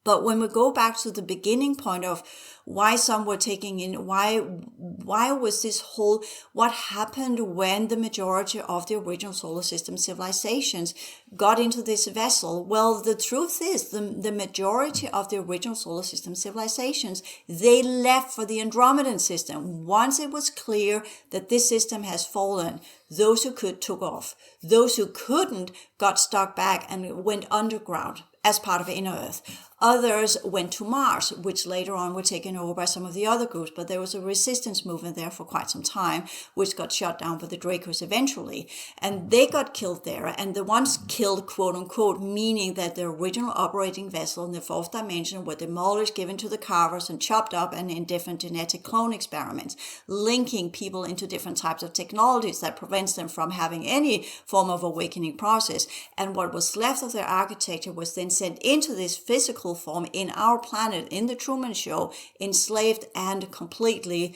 But when we go back to the beginning point of why some were taking in, why was this whole, what happened when the majority of the original solar system civilizations got into this vessel? Well, the truth is the majority of the original solar system civilizations, they left for the Andromedan system. Once it was clear that this system has fallen, those who could took off. Those who couldn't got stuck back and went underground as part of Inner Earth. Others went to Mars, which later on were taken over by some of the other groups, but there was a resistance movement there for quite some time, which got shut down by the Dracos eventually. And they got killed there, and the ones killed, quote unquote, meaning that the original operating vessel in the fourth dimension were demolished, given to the carvers, and chopped up, and in different genetic clone experiments, linking people into different types of technologies that prevents them from having any form of awakening process. And what was left of their architecture was then sent into this physical form in our planet, in the Truman Show, enslaved and completely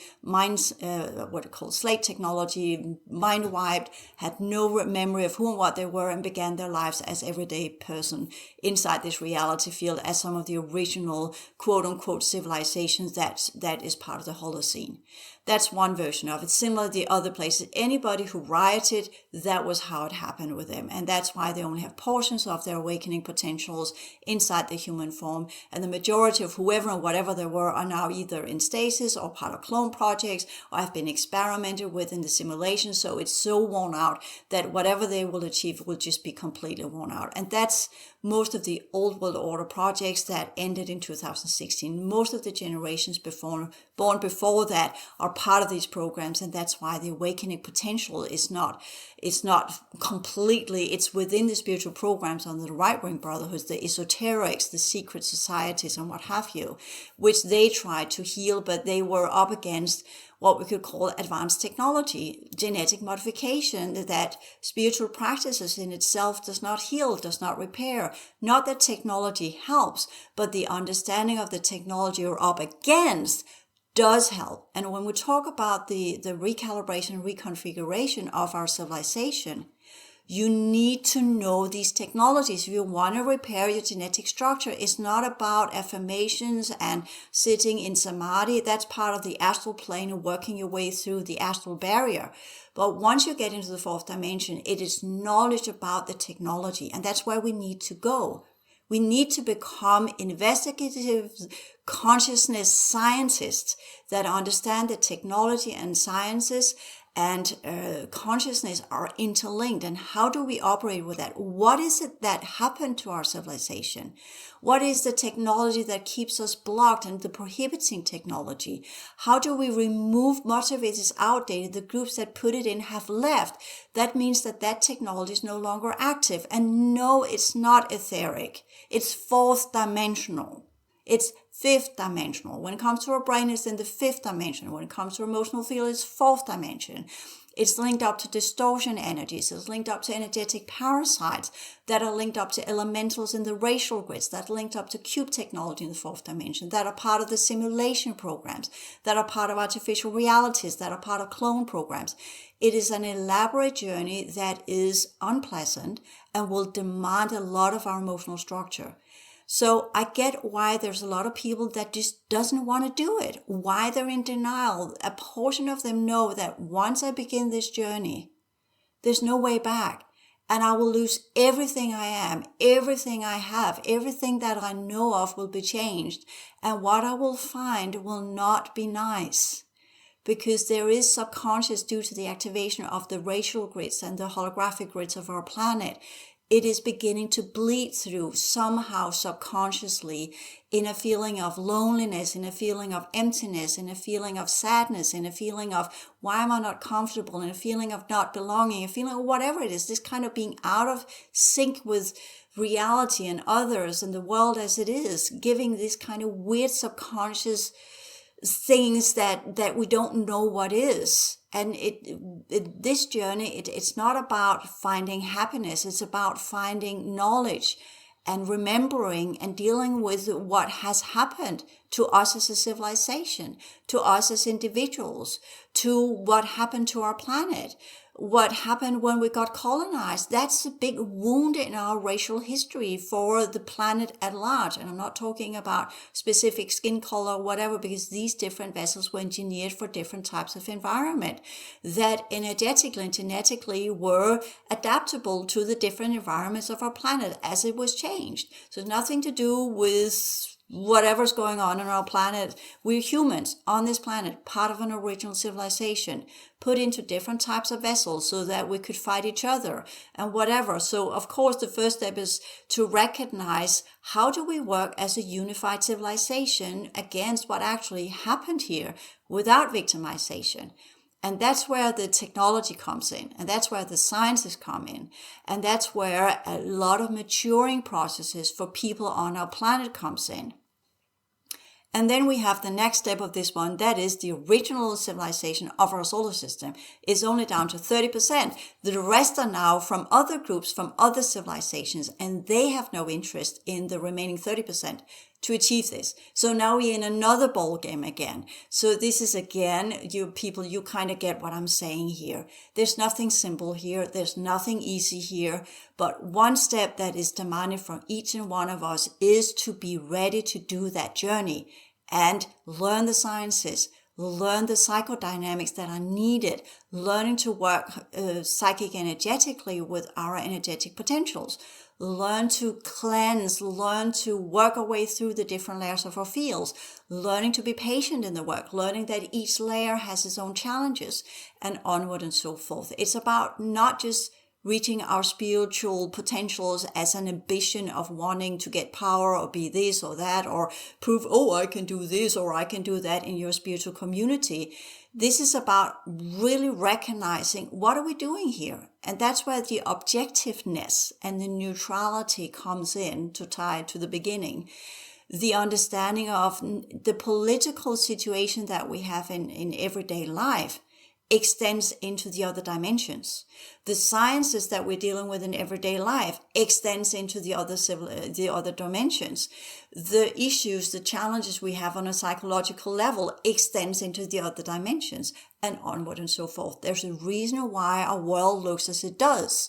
slave technology, mind wiped, had no memory of who and what they were, and began their lives as everyday person inside this reality field as some of the original quote unquote civilizations that is part of the Holocene. That's one version of it. Similar to the other places, anybody who rioted, that was how it happened with them. And that's why they only have portions of their awakening potentials inside the human form. And the majority of whoever and whatever they were are now either in stasis or part of clone projects or have been experimented with in the simulation. So it's so worn out that whatever they will achieve will just be completely worn out. And that's most of the old world order projects that ended in 2016. Most of the generations born before that are part of these programs, and that's why the awakening potential is not completely, it's within the spiritual programs under the right-wing brotherhoods, the esoterics, the secret societies and what have you, which they tried to heal, but they were up against what we could call advanced technology, genetic modification, that spiritual practices in itself does not heal, does not repair. Not that technology helps, but the understanding of the technology you're up against does help. And when we talk about the recalibration, reconfiguration of our civilization, you need to know these technologies. If you want to repair your genetic structure, it's not about affirmations and sitting in samadhi. That's part of the astral plane and working your way through the astral barrier. But once you get into the fourth dimension, it is knowledge about the technology. And that's where we need to go. We need to become investigative consciousness scientists that understand the technology and sciences and consciousness are interlinked. And how do we operate with that? What is it that happened to our civilization? What is the technology that keeps us blocked and the prohibiting technology? How do we remove much of it is outdated? The groups that put it in have left. That means that that technology is no longer active. And no, it's not etheric. It's fourth dimensional. It's fifth dimensional. When it comes to our brain, it's in the fifth dimension. When it comes to emotional field, it's fourth dimension. It's linked up to distortion energies. It's linked up to energetic parasites that are linked up to elementals in the racial grids, that are linked up to cube technology in the fourth dimension, that are part of the simulation programs, that are part of artificial realities, that are part of clone programs. It is an elaborate journey that is unpleasant and will demand a lot of our emotional structure. So I get why there's a lot of people that just doesn't want to do it, why they're in denial. A portion of them know that once I begin this journey, there's no way back. And I will lose everything I am, everything I have, everything that I know of will be changed. And what I will find will not be nice. Because there is subconscious, due to the activation of the racial grids and the holographic grids of our planet, it is beginning to bleed through somehow subconsciously in a feeling of loneliness, in a feeling of emptiness, in a feeling of sadness, in a feeling of why am I not comfortable, in a feeling of not belonging, a feeling of whatever it is, this kind of being out of sync with reality and others and the world as it is, giving this kind of weird subconscious things that we don't know what is. And this journey, it's not about finding happiness. It's about finding knowledge and remembering and dealing with what has happened to us as a civilization, to us as individuals, to what happened to our planet, what happened when we got colonized. That's a big wound in our racial history for the planet at large. And I'm not talking about specific skin color or whatever, because these different vessels were engineered for different types of environment that energetically and genetically were adaptable to the different environments of our planet as it was changed. So nothing to do with whatever's going on our planet. We're humans on this planet, part of an original civilization, put into different types of vessels so that we could fight each other and whatever. So of course the first step is to recognize, how do we work as a unified civilization against what actually happened here without victimization? And that's where the technology comes in, and that's where the sciences come in, and that's where a lot of maturing processes for people on our planet comes in. And then we have the next step of this one, that is the original civilization of our solar system is only down to 30%. The rest are now from other groups, from other civilizations, and they have no interest in the remaining 30% to achieve this. So now we're in another ball game again. So this is again, you kind of get what I'm saying here. There's nothing simple here. There's nothing easy here. But one step that is demanded from each and one of us is to be ready to do that journey and learn the sciences, learn the psychodynamics that are needed, learning to work psychic energetically with our energetic potentials, learn to cleanse, learn to work our way through the different layers of our fields, learning to be patient in the work, learning that each layer has its own challenges, and onward and so forth. It's about not just reaching our spiritual potentials as an ambition of wanting to get power or be this or that or prove, oh, I can do this or I can do that in your spiritual community. This is about really recognizing, what are we doing here? And that's where the objectiveness and the neutrality comes in to tie to the beginning. The understanding of the political situation that we have in everyday life extends into the other dimensions. The sciences that we're dealing with in everyday life extends into the other dimensions. The issues, the challenges we have on a psychological level extends into the other dimensions, and onward and so forth. There's a reason why our world looks as it does,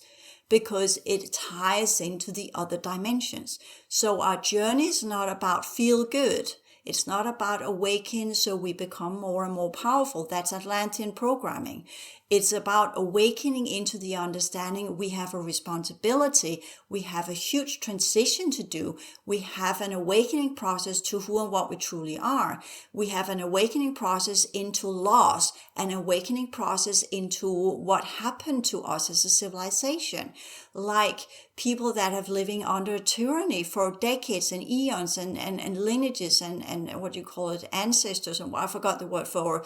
because it ties into the other dimensions. So our journey is not about feel good. It's not about awaken so we become more and more powerful. That's Atlantean programming. It's about awakening into the understanding we have a responsibility. We have a huge transition to do. We have an awakening process to who and what we truly are. We have an awakening process into loss, an awakening process into what happened to us as a civilization. Like people that have living under tyranny for decades and eons and lineages and what you call it, ancestors, and I forgot the word for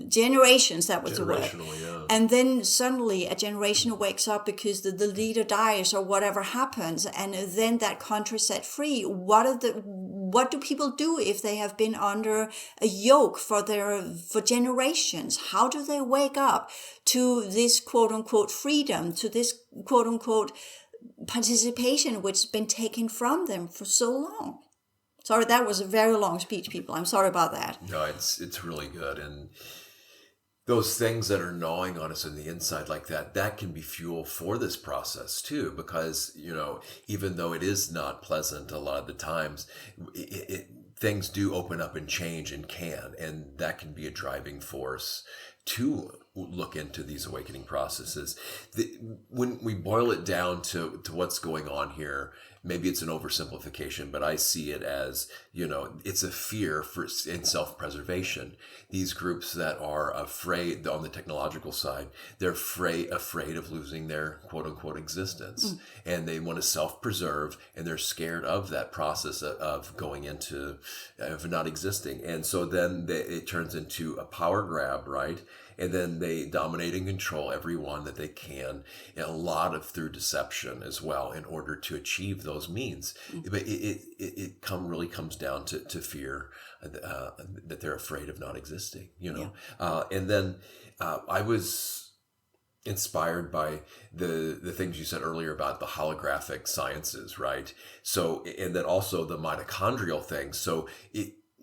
generations, that was the word. Yeah. And then suddenly a generation wakes up because the leader dies or whatever happens, and then that country set free. What do people do if they have been under a yoke for generations? How do they wake up to this quote unquote freedom, to this quote unquote participation which has been taken from them for so long? Sorry, that was a very long speech, people. I'm sorry about that. No, it's really good. And those things that are gnawing on us on the inside like that can be fuel for this process too, because, even though it is not pleasant a lot of the times, things do open up and change and that can be a driving force to look into these awakening processes. When we boil it down to what's going on here, maybe it's an oversimplification, but I see it as, it's a fear in self-preservation. These groups that are afraid on the technological side, they're afraid of losing their quote unquote existence. And they want to self-preserve, and they're scared of that process of going into, of not existing. And so then it turns into a power grab, right? And then they dominate and control everyone that they can, and a lot of through deception as well, in order to achieve those means. But it really comes down to fear, that they're afraid of not existing, and then I was inspired by the things you said earlier about the holographic sciences, right? So, and then also the mitochondrial thing. So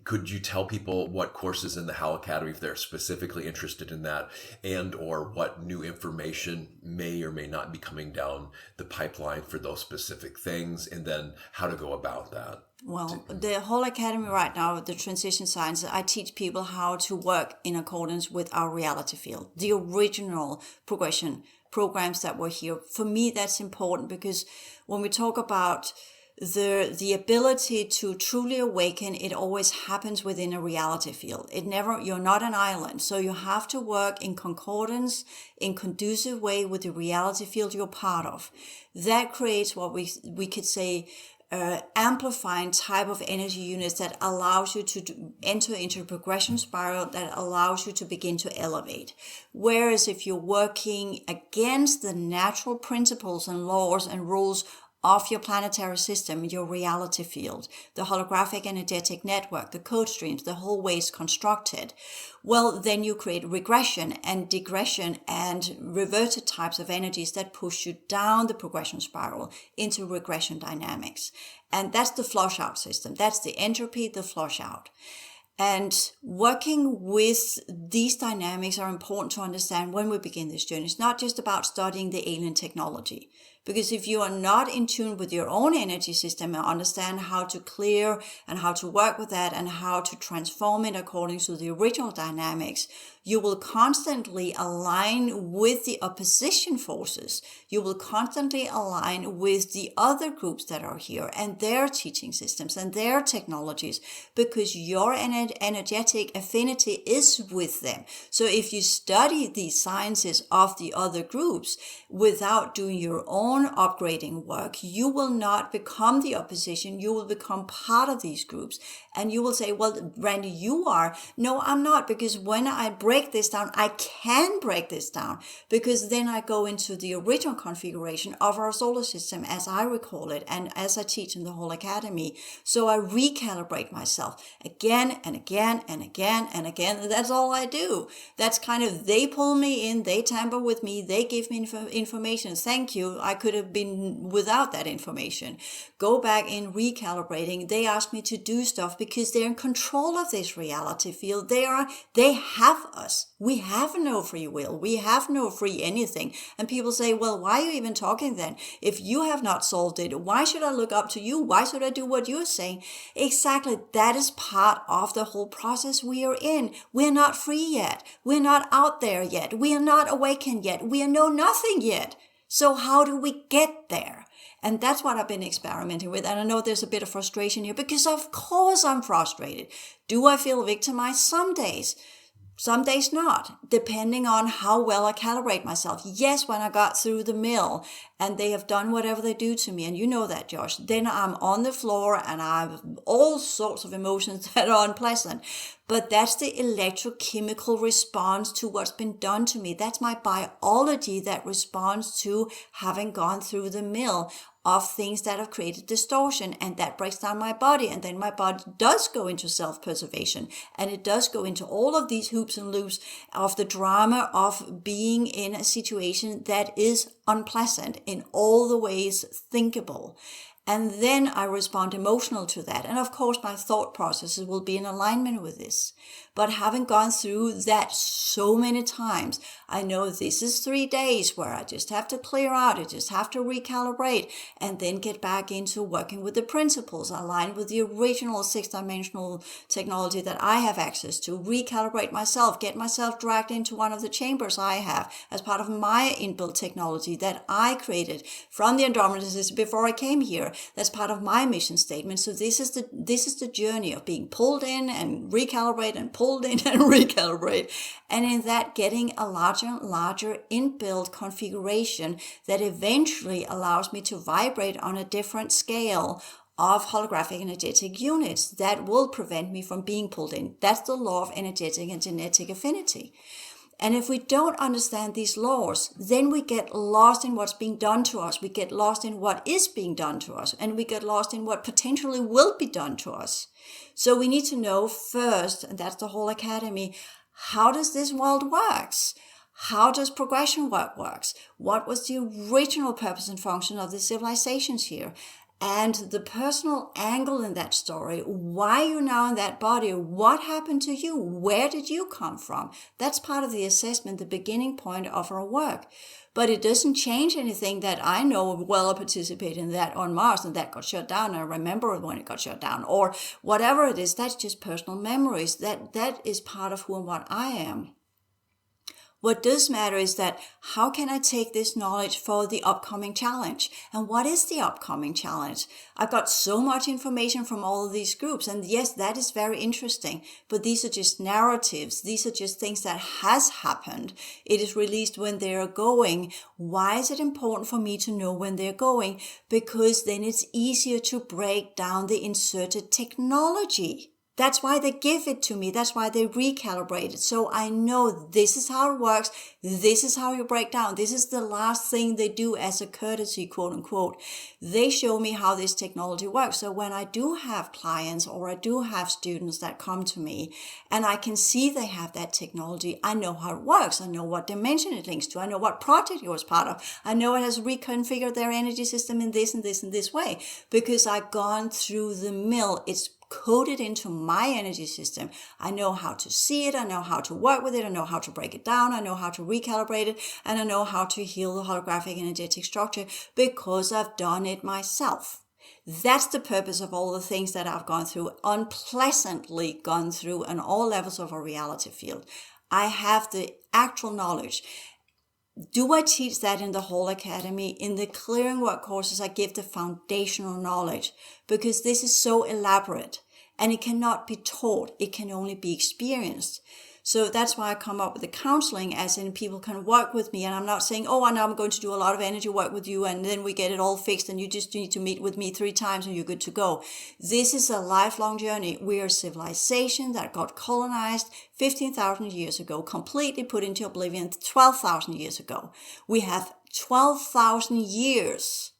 could you tell people what courses in the Hal Academy, if they're specifically interested in that, and or what new information may or may not be coming down the pipeline for those specific things, and then how to go about that? Well, the whole academy right now, the transition science, I teach people how to work in accordance with our reality field, the original progression programs that were here. For me, that's important, because when we talk about the ability to truly awaken, it always happens within a reality field. You're not an island. So you have to work in concordance, in conducive way with the reality field you're part of. That creates what we could say amplifying type of energy units that allows you to enter into a progression spiral that allows you to begin to elevate. Whereas if you're working against the natural principles and laws and rules of your planetary system, your reality field, the holographic energetic network, the code streams, the whole way it's constructed, well, then you create regression and digression and reverted types of energies that push you down the progression spiral into regression dynamics. And that's the flush out system. That's the entropy, the flush out. And working with these dynamics are important to understand when we begin this journey. It's not just about studying the alien technology. Because if you are not in tune with your own energy system and understand how to clear and how to work with that and how to transform it according to the original dynamics, you will constantly align with the opposition forces. You will constantly align with the other groups that are here and their teaching systems and their technologies, because your energetic affinity is with them. So if you study the sciences of the other groups without doing your own upgrading work, you will not become the opposition. You will become part of these groups. And you will say, well, Randy, you are. No, I'm not, because when I break this down, I can break this down, because then I go into the original configuration of our solar system as I recall it and as I teach in the whole academy. So I recalibrate myself again and again and again and again. And that's all I do. That's kind of, they pull me in, they tamper with me, they give me information. Thank you. I could have been without that information. Go back in recalibrating. They ask me to do stuff because they're in control of this reality field. They have us. We have no free will. We have no free anything. And people say, well, why are you even talking then? If you have not solved it, why should I look up to you? Why should I do what you're saying? Exactly. That is part of the whole process we are in. We're not free yet. We're not out there yet. We are not awakened yet. We know nothing yet. So how do we get there? And that's what I've been experimenting with. And I know there's a bit of frustration here because of course I'm frustrated. Do I feel victimized? Some days not, depending on how well I calibrate myself. Yes, when I got through the mill and they have done whatever they do to me, and you know that, Josh, then I'm on the floor and I have all sorts of emotions that are unpleasant. But that's the electrochemical response to what's been done to me. That's my biology that responds to having gone through the mill of things that have created distortion, and that breaks down my body, and then my body does go into self-preservation, and it does go into all of these hoops and loops of the drama of being in a situation that is unpleasant in all the ways thinkable. And then I respond emotional to that. And of course, my thought processes will be in alignment with this. But having gone through that so many times, I know this is 3 days where I just have to clear out. I just have to recalibrate and then get back into working with the principles aligned with the original 6-dimensional technology that I have access to, recalibrate myself, get myself dragged into one of the chambers I have as part of my inbuilt technology that I created from the Andromeda system before I came here. That's part of my mission statement. So this is the journey of being pulled in and recalibrate and pulled in and recalibrate. And in that, getting a larger and larger inbuilt configuration that eventually allows me to vibrate on a different scale of holographic energetic units that will prevent me from being pulled in. That's the law of energetic and genetic affinity. And if we don't understand these laws, then we get lost in what's being done to us. We get lost in what is being done to us. And we get lost in what potentially will be done to us. So we need to know first, and that's the whole academy, how does this world works? How does progression works? What was the original purpose and function of the civilizations here? And the personal angle in that story, why you're now in that body, what happened to you, where did you come from? That's part of the assessment, the beginning point of our work. But it doesn't change anything that I know. Well, I participated in that on Mars and that got shut down. I remember when it got shut down, or whatever it is. That's just personal memories. That is part of who and what I am. What does matter is that how can I take this knowledge for the upcoming challenge? And what is the upcoming challenge? I've got so much information from all of these groups. And yes, that is very interesting. But these are just narratives. These are just things that has happened. It is released when they're going. Why is it important for me to know when they're going? Because then it's easier to break down the inserted technology. That's why they give it to me. That's why they recalibrate it. So I know this is how it works. This is how you break down. This is the last thing they do as a courtesy, quote unquote. They show me how this technology works. So when I do have clients or I do have students that come to me and I can see they have that technology, I know how it works. I know what dimension it links to. I know what project it was part of. I know it has reconfigured their energy system in this and this and this way because I've gone through the mill. It's coded into my energy system. I know how to see it. I know how to work with it. I know how to break it down. I know how to recalibrate it. And I know how to heal the holographic energetic structure because I've done it myself. That's the purpose of all the things that I've gone through, unpleasantly gone through on all levels of a reality field. I have the actual knowledge. Do I teach that in the whole academy? In the clearing work courses, I give the foundational knowledge because this is so elaborate and it cannot be taught. It can only be experienced. So that's why I come up with the counseling, as in people can work with me. And I'm not saying, oh, and I'm going to do a lot of energy work with you and then we get it all fixed and you just need to meet with me 3 times and you're good to go. This is a lifelong journey. We are a civilization that got colonized 15,000 years ago, completely put into oblivion 12,000 years ago. We have 12,000 years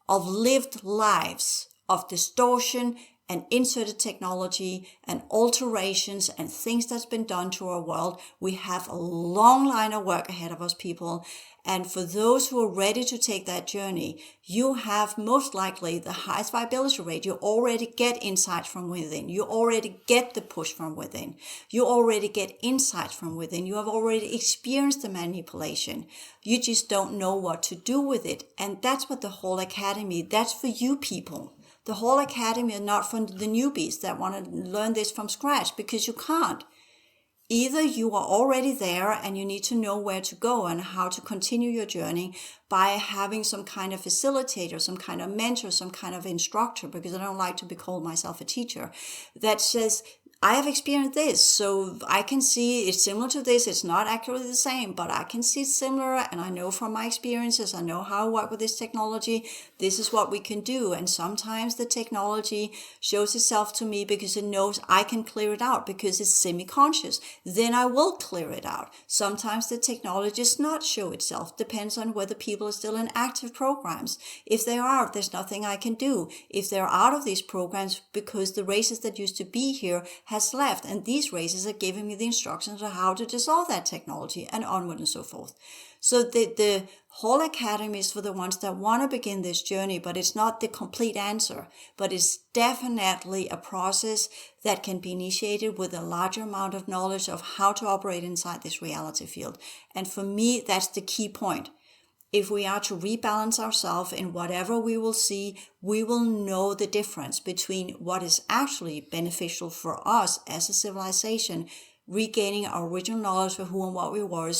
of lived lives of distortion and inserted technology and alterations and things that's been done to our world. We have a long line of work ahead of us, people. And for those who are ready to take that journey, you have most likely the highest viability rate. You already get insights from within. You already get the push from within. You already get insights from within. You have already experienced the manipulation. You just don't know what to do with it. And that's what the whole academy, that's for you people. The whole academy is not for the newbies that want to learn this from scratch, because you can't. Either you are already there and you need to know where to go and how to continue your journey by having some kind of facilitator, some kind of mentor, some kind of instructor, because I don't like to be called myself a teacher, that says, I have experienced this, so I can see it's similar to this. It's not accurately the same, but I can see it's similar, and I know from my experiences, I know how to work with this technology. This is what we can do. And sometimes the technology shows itself to me because it knows I can clear it out because it's semi-conscious. Then I will clear it out. Sometimes the technology does not show itself. Depends on whether people are still in active programs. If they are, there's nothing I can do. If they're out of these programs because the races that used to be here has left, and these races are giving me the instructions on how to dissolve that technology, and onward and so forth. So the whole academy is for the ones that want to begin this journey, but it's not the complete answer, but it's definitely a process that can be initiated with a larger amount of knowledge of how to operate inside this reality field. And for me, that's the key point. If we are to rebalance ourselves in whatever we will see, we will know the difference between what is actually beneficial for us as a civilization, regaining our original knowledge of who and what we were,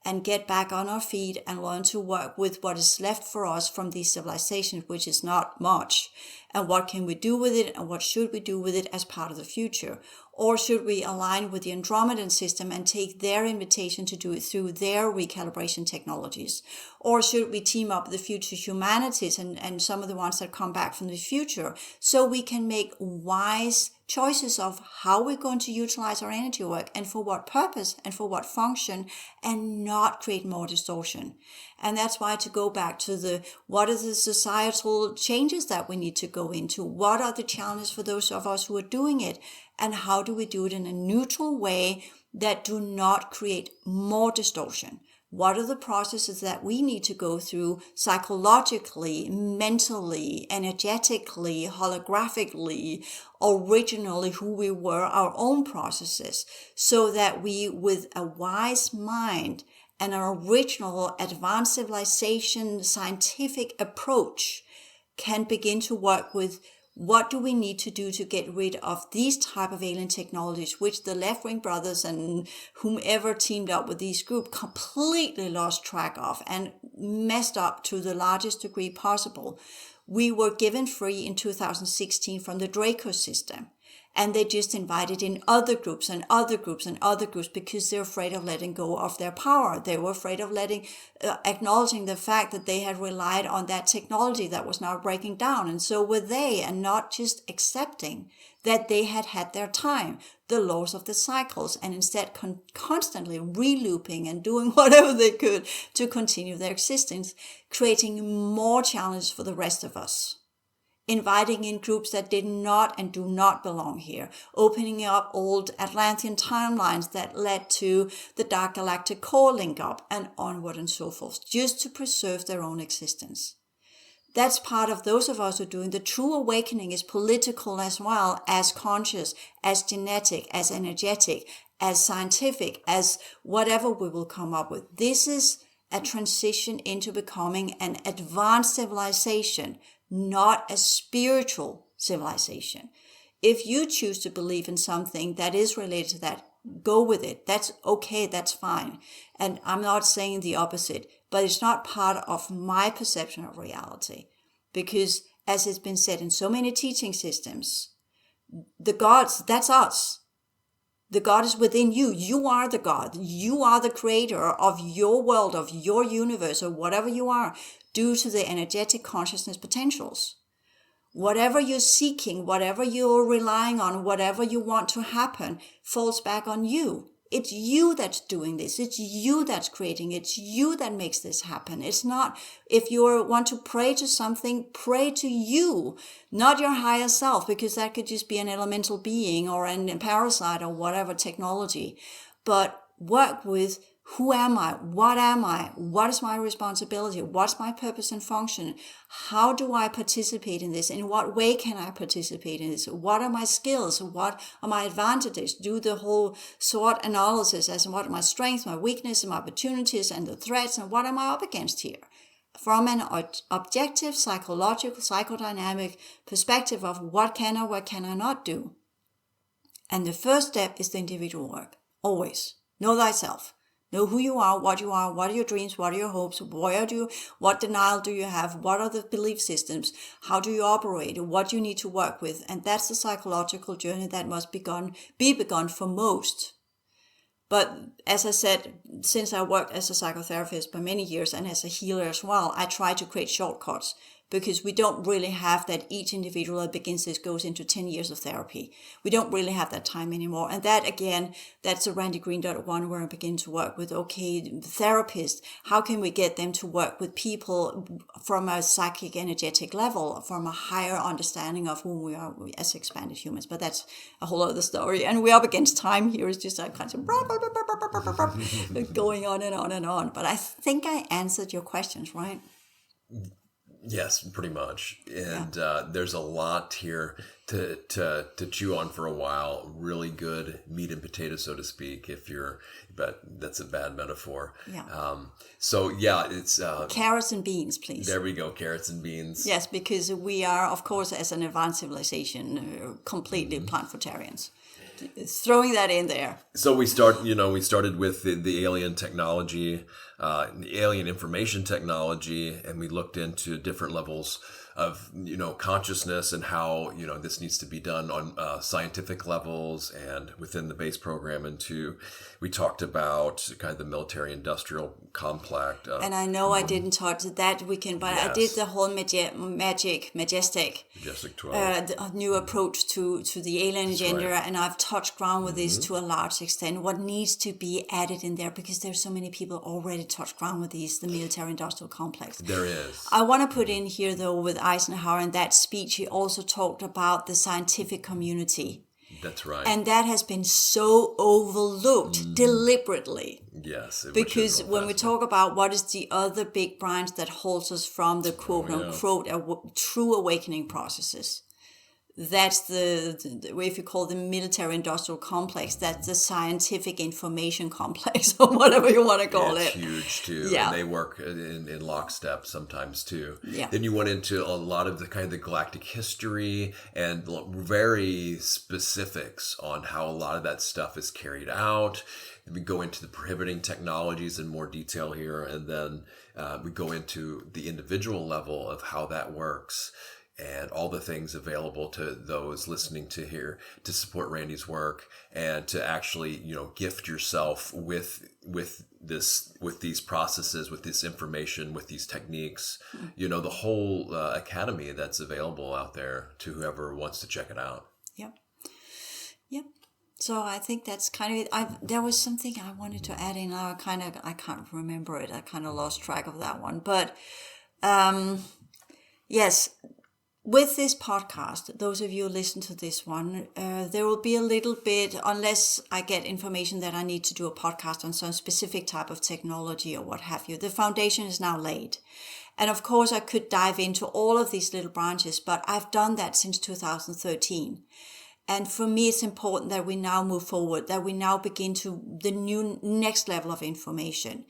and get back on our feet and learn to work with what is left for us from these civilizations, which is not much. And what can we do with it, and what should we do with it as part of the future? Or should we align with the Andromedan system and take their invitation to do it through their recalibration technologies? Or should we team up with the future humanities and some of the ones that come back from the future, so we can make wise choices of how we're going to utilize our energy work and for what purpose and for what function, and not create more distortion? And that's why, to go back to what are the societal changes that we need to go into? What are the challenges for those of us who are doing it? And how do we do it in a neutral way that do not create more distortion? What are the processes that we need to go through psychologically, mentally, energetically, holographically, originally who we were, our own processes, so that we, with a wise mind and an original advanced civilization scientific approach, can begin to work with what do we need to do to get rid of these type of alien technologies, which the left-wing brothers and whomever teamed up with these groups completely lost track of and messed up to the largest degree possible. We were given free in 2016 from the Draco system. And they just invited in other groups and other groups and other groups because they're afraid of letting go of their power. They were afraid of acknowledging the fact that they had relied on that technology that was now breaking down. And so were they, and not just accepting that they had had their time, the laws of the cycles, and instead constantly re-looping and doing whatever they could to continue their existence, creating more challenges for the rest of us. Inviting in groups that did not and do not belong here, opening up old Atlantean timelines that led to the Dark Galactic Core link-up, and onward and so forth, just to preserve their own existence. That's part of those of us who are doing the true awakening, is political as well as conscious, as genetic, as energetic, as scientific, as whatever we will come up with. This is a transition into becoming an advanced civilization, not a spiritual civilization. If you choose to believe in something that is related to that, go with it. That's okay, that's fine. And I'm not saying the opposite, but it's not part of my perception of reality. Because, as has been said in so many teaching systems, the gods, that's us. The God is within you. You are the God. You are the creator of your world, of your universe, or whatever you are, due to the energetic consciousness potentials. Whatever you're seeking, whatever you're relying on, whatever you want to happen, falls back on you. It's you that's doing this. It's you that's creating. It's you that makes this happen. It's not, if you want to pray to something, pray to you, not your higher self, because that could just be an elemental being or a parasite or whatever technology. But work with, who am I? What am I? What is my responsibility? What's my purpose and function? How do I participate in this? In what way can I participate in this? What are my skills? What are my advantages? Do the whole SWOT analysis as what are my strengths, my weaknesses, my opportunities, and the threats, and what am I up against here? From an objective, psychological, psychodynamic perspective of what can I not do? And the first step is the individual work. Always. Know thyself. Know who you are, what are your dreams, what are your hopes, what denial do you have, what are the belief systems, how do you operate, what do you need to work with. And that's the psychological journey that must be begun for most. But as I said, since I worked as a psychotherapist for many years and as a healer as well, I try to create shortcuts, because we don't really have that each individual that begins this goes into 10 years of therapy. We don't really have that time anymore. And that, again, that's a Randy Green.1 where I begin to work with, okay, therapists, how can we get them to work with people from a psychic, energetic level, from a higher understanding of who we are as expanded humans? But that's a whole other story. And we're up against time here. It's just like kind of going on and on and on. But I think I answered your questions, right? Yes, pretty much. And there's a lot here to chew on for a while. Really good meat and potatoes, so to speak, but that's a bad metaphor. Yeah. It's... carrots and beans, please. There we go, carrots and beans. Yes, because we are, of course, as an advanced civilization, completely plant-fruitarians. Throwing that in there. So we started with the alien technology, the alien information technology, and we looked into different levels of, consciousness and how, this needs to be done on scientific levels and within the base program. And we talked about kind of the military industrial complex. And I know I didn't touch that weekend, but yes. I did the whole majestic 12. The new approach to the alien agenda. Right. And I've touched ground with this to a large extent. What needs to be added in there, because there's so many people already touched ground with the military industrial complex. There is. I want to put in here, though, with Eisenhower in that speech, he also talked about the scientific community. That's right. And that has been so overlooked deliberately. Yes. Because when we talk about what is the other big branch that holds us from the quote-unquote true awakening processes, that's the if you call the military industrial complex, that's the scientific information complex, or whatever you want to call it. It's huge too. Yeah. And they work in lockstep sometimes too. Yeah. Then you went into a lot of the kind of the galactic history and very specifics on how a lot of that stuff is carried out. We go into the prohibiting technologies in more detail here, and then we go into the individual level of how that works. And all the things available to those listening to here to support Randy's work, and to actually, gift yourself with these processes, with this information, with these techniques, the whole academy that's available out there to whoever wants to check it out. Yep. So I think that's kind of it. There was something I wanted to add in. I can't remember it. I kind of lost track of that one. But yes. With this podcast, those of you who listen to this one, there will be a little bit, unless I get information that I need to do a podcast on some specific type of technology or what have you. The foundation is now laid. And of course, I could dive into all of these little branches, but I've done that since 2013. And for me, it's important that we now move forward, that we now begin to the new next level of information.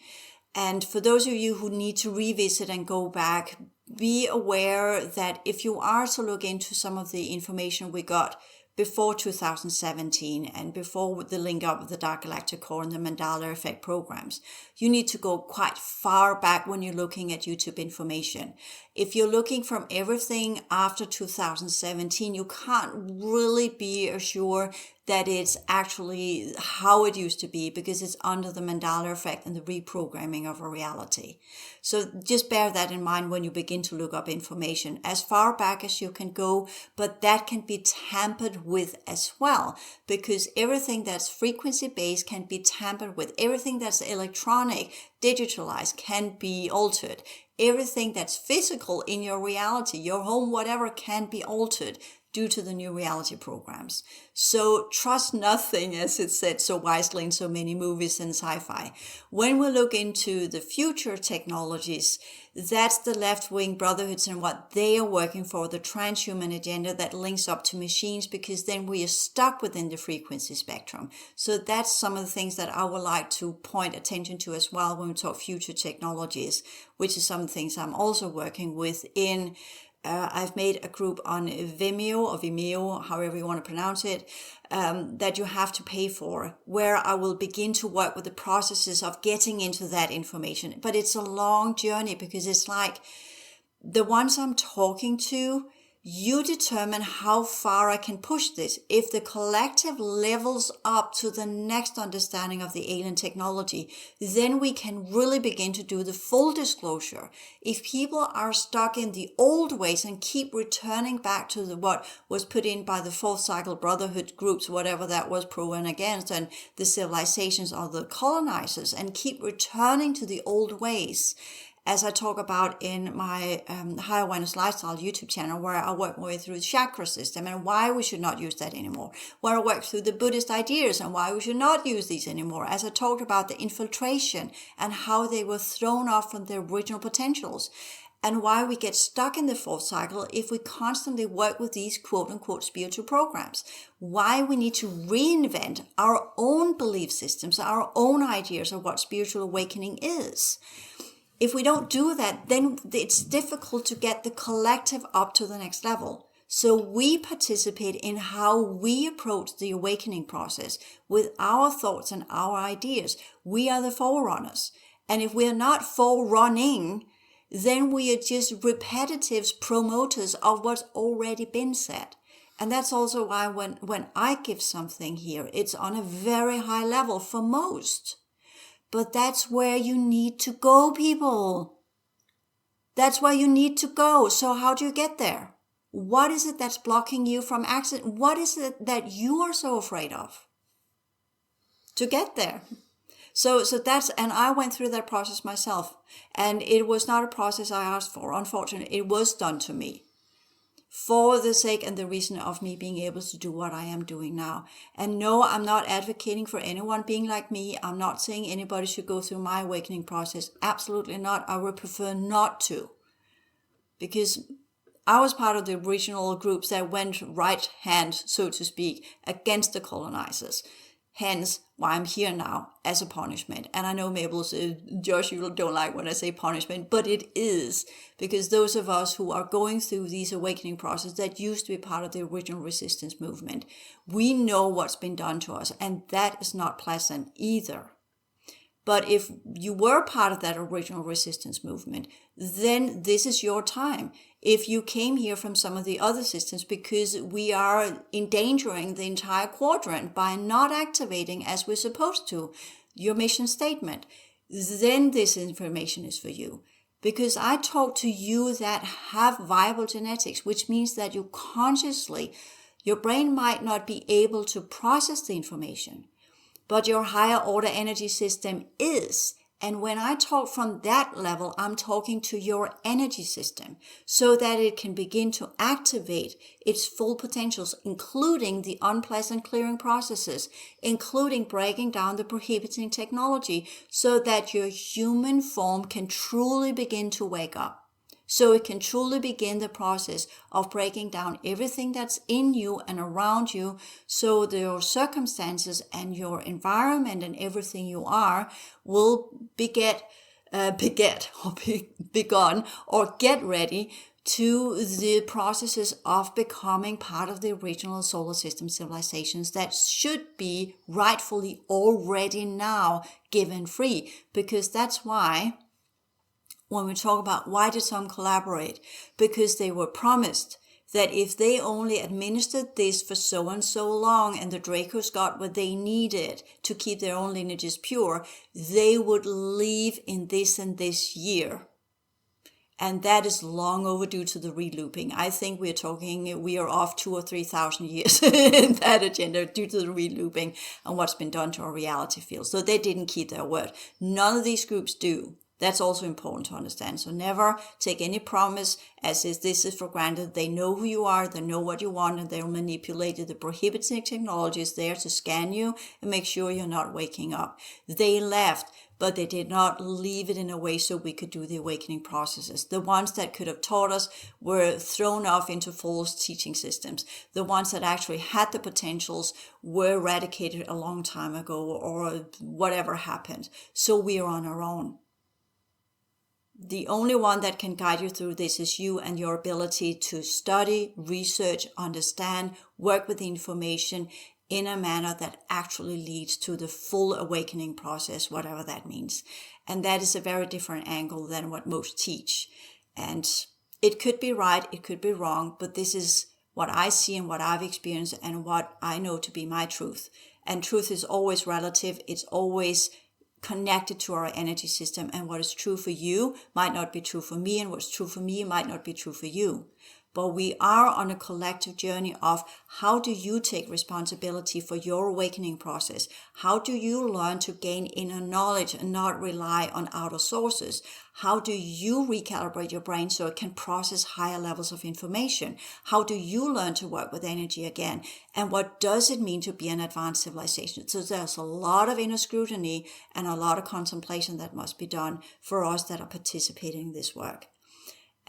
And for those of you who need to revisit and go back, be aware that if you are to look into some of the information we got before 2017 and before the link up with the Dark Galactic Core and the Mandala Effect programs, you need to go quite far back when you're looking at YouTube information. If you're looking from everything after 2017, you can't really be assured that it's actually how it used to be, because it's under the Mandela effect and the reprogramming of a reality. So just bear that in mind when you begin to look up information, as far back as you can go, but that can be tampered with as well, because everything that's frequency based can be tampered with. Everything that's electronic, digitalized, can be altered. Everything that's physical in your reality, your home, whatever, can be altered due to the new reality programs. So trust nothing, as it's said so wisely in so many movies and sci-fi. When we look into the future technologies, that's the left-wing brotherhoods and what they are working for, the transhuman agenda that links up to machines, because then we are stuck within the frequency spectrum. So that's some of the things that I would like to point attention to as well when we talk future technologies, which is some of the things I'm also working with in I've made a group on Vimeo, however you want to pronounce it, that you have to pay for, where I will begin to work with the processes of getting into that information. But it's a long journey, because it's like the ones I'm talking to, you determine how far I can push this. If the collective levels up to the next understanding of the alien technology, then we can really begin to do the full disclosure. If people are stuck in the old ways and keep returning back to what was put in by the fourth cycle brotherhood groups, whatever that was, pro and against, and the civilizations of the colonizers, and keep returning to the old ways, as I talk about in my Higher Awareness Lifestyle YouTube channel, where I work my way through the chakra system and why we should not use that anymore, where I work through the Buddhist ideas and why we should not use these anymore, as I talked about the infiltration and how they were thrown off from their original potentials, and why we get stuck in the fourth cycle if we constantly work with these quote-unquote spiritual programs, why we need to reinvent our own belief systems, our own ideas of what spiritual awakening is. If we don't do that, then it's difficult to get the collective up to the next level. So we participate in how we approach the awakening process with our thoughts and our ideas. We are the forerunners. And if we are not forerunning, then we are just repetitive promoters of what's already been said. And that's also why when I give something here, it's on a very high level for most. But that's where you need to go, people. That's where you need to go. So how do you get there? What is it that's blocking you from access? What is it that you are so afraid of to get there? So that's, and I went through that process myself. And it was not a process I asked for. Unfortunately, it was done to me, for the sake and the reason of me being able to do what I am doing now. And no, I'm not advocating for anyone being like me. I'm not saying anybody should go through my awakening process. Absolutely not. I would prefer not to. Because I was part of the original groups that went right hand, so to speak, against the colonizers. Hence, why I'm here now as a punishment. And I know Mabel, Josh, you don't like when I say punishment, but it is, because those of us who are going through these awakening processes that used to be part of the original resistance movement, we know what's been done to us, and that is not pleasant either. But if you were part of that original resistance movement, then this is your time. If you came here from some of the other systems, because we are endangering the entire quadrant by not activating as we're supposed to, your mission statement, then this information is for you. Because I talk to you that have viable genetics, which means that you consciously, your brain might not be able to process the information, but your higher order energy system is. And when I talk from that level, I'm talking to your energy system so that it can begin to activate its full potentials, including the unpleasant clearing processes, including breaking down the prohibiting technology, so that your human form can truly begin to wake up. So it can truly begin the process of breaking down everything that's in you and around you, so your circumstances and your environment and everything you are will begun or get ready to the processes of becoming part of the original solar system civilizations that should be rightfully already now given free. Because that's why, when we talk about why did some collaborate, because they were promised that if they only administered this for so and so long and the Dracos got what they needed to keep their own lineages pure, they would leave in this and this year. And that is long overdue to the relooping. I think we are off 2,000 or 3,000 years in that agenda due to the relooping and what's been done to our reality field. So they didn't keep their word. None of these groups do. That's also important to understand. So never take any promise as if this is for granted. They know who you are, they know what you want, and they'll manipulate it. The prohibiting technology is there to scan you and make sure you're not waking up. They left, but they did not leave it in a way so we could do the awakening processes. The ones that could have taught us were thrown off into false teaching systems. The ones that actually had the potentials were eradicated a long time ago or whatever happened. So we are on our own. The only one that can guide you through this is you and your ability to study, research, understand, work with the information in a manner that actually leads to the full awakening process, whatever that means. And that is a very different angle than what most teach. And it could be right, it could be wrong, but this is what I see and what I've experienced and what I know to be my truth. And truth is always relative. It's always connected to our energy system, and what is true for you might not be true for me, and what's true for me might not be true for you. But we are on a collective journey of how do you take responsibility for your awakening process? How do you learn to gain inner knowledge and not rely on outer sources? How do you recalibrate your brain so it can process higher levels of information? How do you learn to work with energy again? And what does it mean to be an advanced civilization? So there's a lot of inner scrutiny and a lot of contemplation that must be done for us that are participating in this work.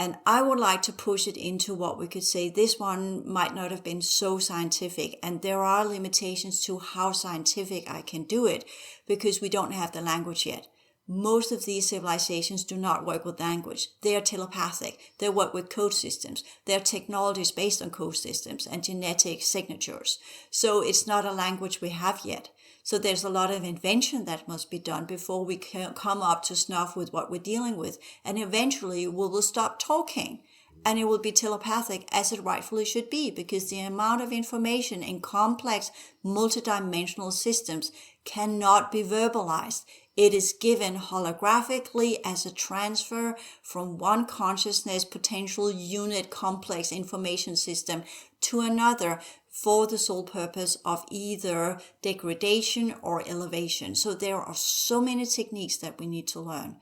And I would like to push it into what we could say this one might not have been so scientific. And there are limitations to how scientific I can do it because we don't have the language yet. Most of these civilizations do not work with language. They are telepathic. They work with code systems. Their technology is based on code systems and genetic signatures. So it's not a language we have yet. So there's a lot of invention that must be done before we can come up to snuff with what we're dealing with. And eventually we will stop talking and it will be telepathic as it rightfully should be, because the amount of information in complex multidimensional systems cannot be verbalized. It is given holographically as a transfer from one consciousness potential unit complex information system to another for the sole purpose of either degradation or elevation. So there are so many techniques that we need to learn.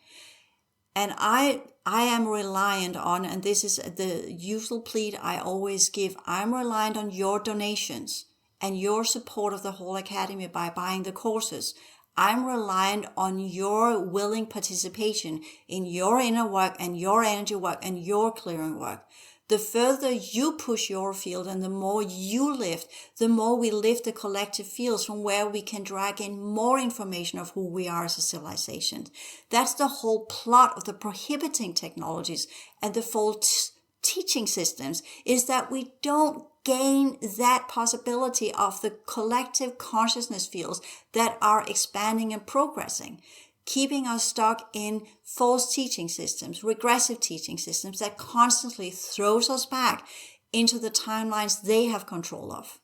And I am reliant on, and this is the usual plea I always give, I'm reliant on your donations and your support of the whole academy by buying the courses. I'm reliant on your willing participation in your inner work and your energy work and your clearing work. The further you push your field and the more you lift, the more we lift the collective fields from where we can drag in more information of who we are as a civilization. That's the whole plot of the prohibiting technologies and the false teaching systems, is that we don't gain that possibility of the collective consciousness fields that are expanding and progressing, keeping us stuck in false teaching systems, regressive teaching systems that constantly throws us back into the timelines they have control of.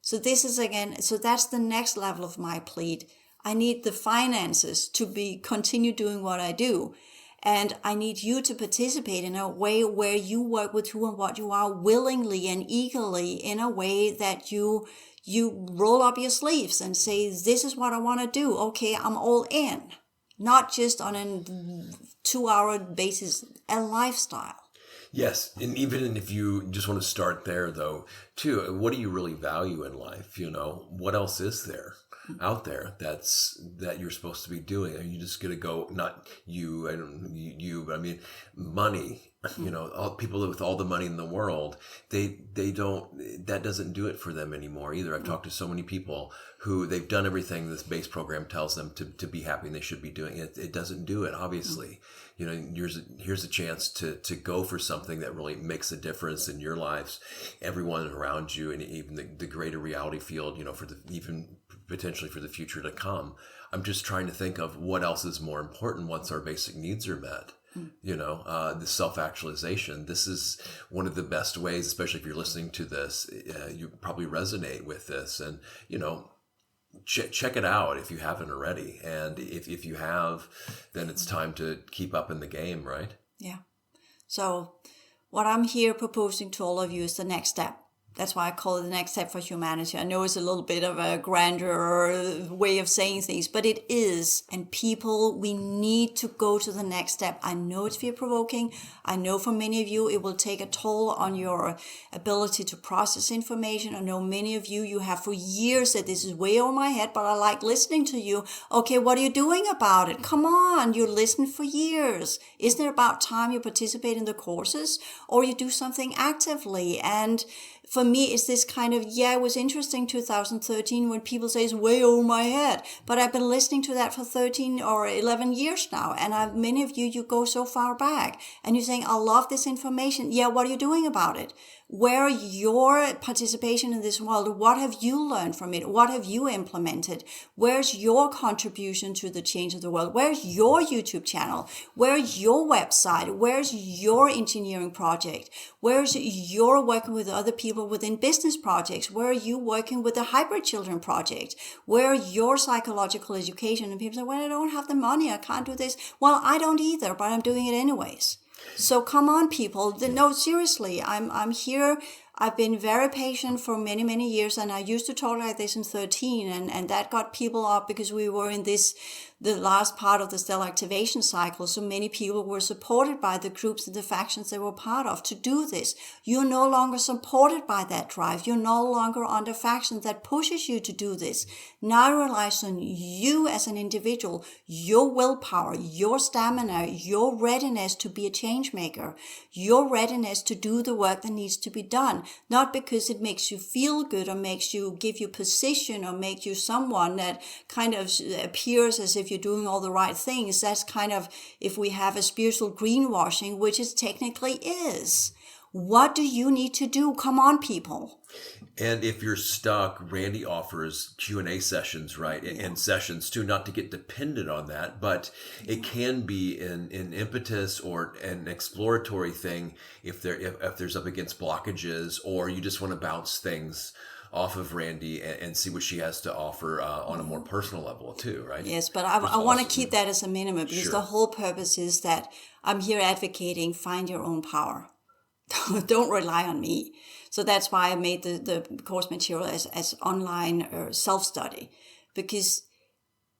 So this is so that's the next level of my plea. I need the finances to continue doing what I do. And I need you to participate in a way where you work with who and what you are willingly and eagerly, in a way that you roll up your sleeves and say, this is what I want to do. Okay, I'm all in. Not just on a 2-hour basis, a lifestyle. Yes, and even if you just want to start there, though, too, what do you really value in life? What else is there out there that you're supposed to be doing? Are you just going to go, not you, but I mean, money, all people with all the money in the world, they don't, that doesn't do it for them anymore either. I've talked to so many people who they've done everything this base program tells them to be happy and they should be doing it. It doesn't do it, obviously. Here's a chance to go for something that really makes a difference in your lives, everyone around you, and even the greater reality field, even potentially for the future to come. I'm just trying to think of what else is more important once our basic needs are met. the self-actualization. This is one of the best ways, especially if you're listening to this, you probably resonate with this, and, check it out if you haven't already. And if you have, then it's time to keep up in the game, right? Yeah. So what I'm here proposing to all of you is the next step. That's why I call it the next step for humanity. I know it's a little bit of a grander way of saying things, but it is. And people, we need to go to the next step. I know it's fear-provoking. I know for many of you, it will take a toll on your ability to process information. I know many of you, you have for years said, this is way over my head, but I like listening to you. Okay, what are you doing about it? Come on, you listened for years. Isn't it about time you participate in the courses or you do something actively? And for me, it's this kind of, it was interesting 2013 when people say it's way over my head. But I've been listening to that for 13 or 11 years now. And many of you go so far back. And you're saying, I love this information. Yeah, what are you doing about it? Where your participation in this world, what have you learned from it? What have you implemented? Where's your contribution to the change of the world? Where's your YouTube channel? Where's your website? Where's your engineering project? Where's your working with other people within business projects? Where are you working with the hybrid children project? Where are your psychological education? And people say, well, I don't have the money. I can't do this. Well, I don't either, but I'm doing it anyways. So come on, people. No, seriously, I'm here. I've been very patient for many, many years, and I used to talk like this in 13, and that got people up because we were in the last part of the stellar activation cycle. So many people were supported by the groups and the factions they were part of to do this. You're no longer supported by that drive. You're no longer under factions that pushes you to do this. Now it relies on you as an individual, your willpower, your stamina, your readiness to be a change maker, your readiness to do the work that needs to be done. Not because it makes you feel good or give you position or make you someone that kind of appears as if you're doing all the right things. That's kind of, if we have a spiritual greenwashing, which it technically is. What do you need to do? Come on, people. And if you're stuck, Randy offers Q&A sessions, right? And sessions too, not to get dependent on that, but it can be an impetus or an exploratory thing if there's up against blockages, or you just want to bounce things off of Randy and see what she has to offer on a more personal level too, right? Yes, but I want to keep that as a minimum because the whole purpose is that I'm here advocating find your own power. Don't rely on me. So that's why I made the course material as online self-study, because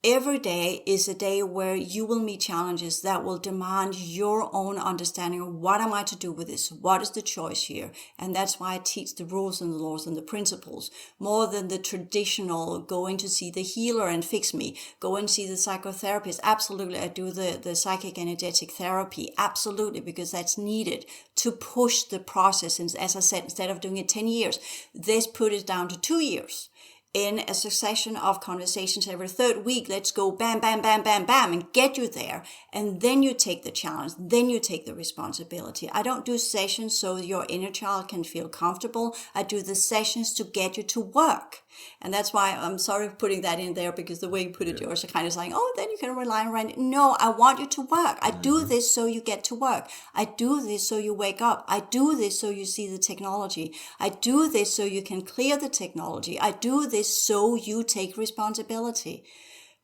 every day is a day where you will meet challenges that will demand your own understanding of what am I to do with this? What is the choice here? And that's why I teach the rules and the laws and the principles more than the traditional going to see the healer and fix me, go and see the psychotherapist. Absolutely. I do the psychic energetic therapy. Absolutely. Because that's needed to push the process. And as I said, instead of doing it 10 years, let's put it down to 2 years. In a succession of conversations every third week, let's go bam, bam, bam, bam, bam, and get you there. And then you take the challenge. Then you take the responsibility. I don't do sessions so your inner child can feel comfortable. I do the sessions to get you to work. And that's why I'm sorry for putting that in there, because the way you put it, yours are kind of saying, oh, then you can rely on Randy. No, I want you to work. I do this so you get to work. I do this so you wake up. I do this so you see the technology. I do this so you can clear the technology. I do this so you take responsibility.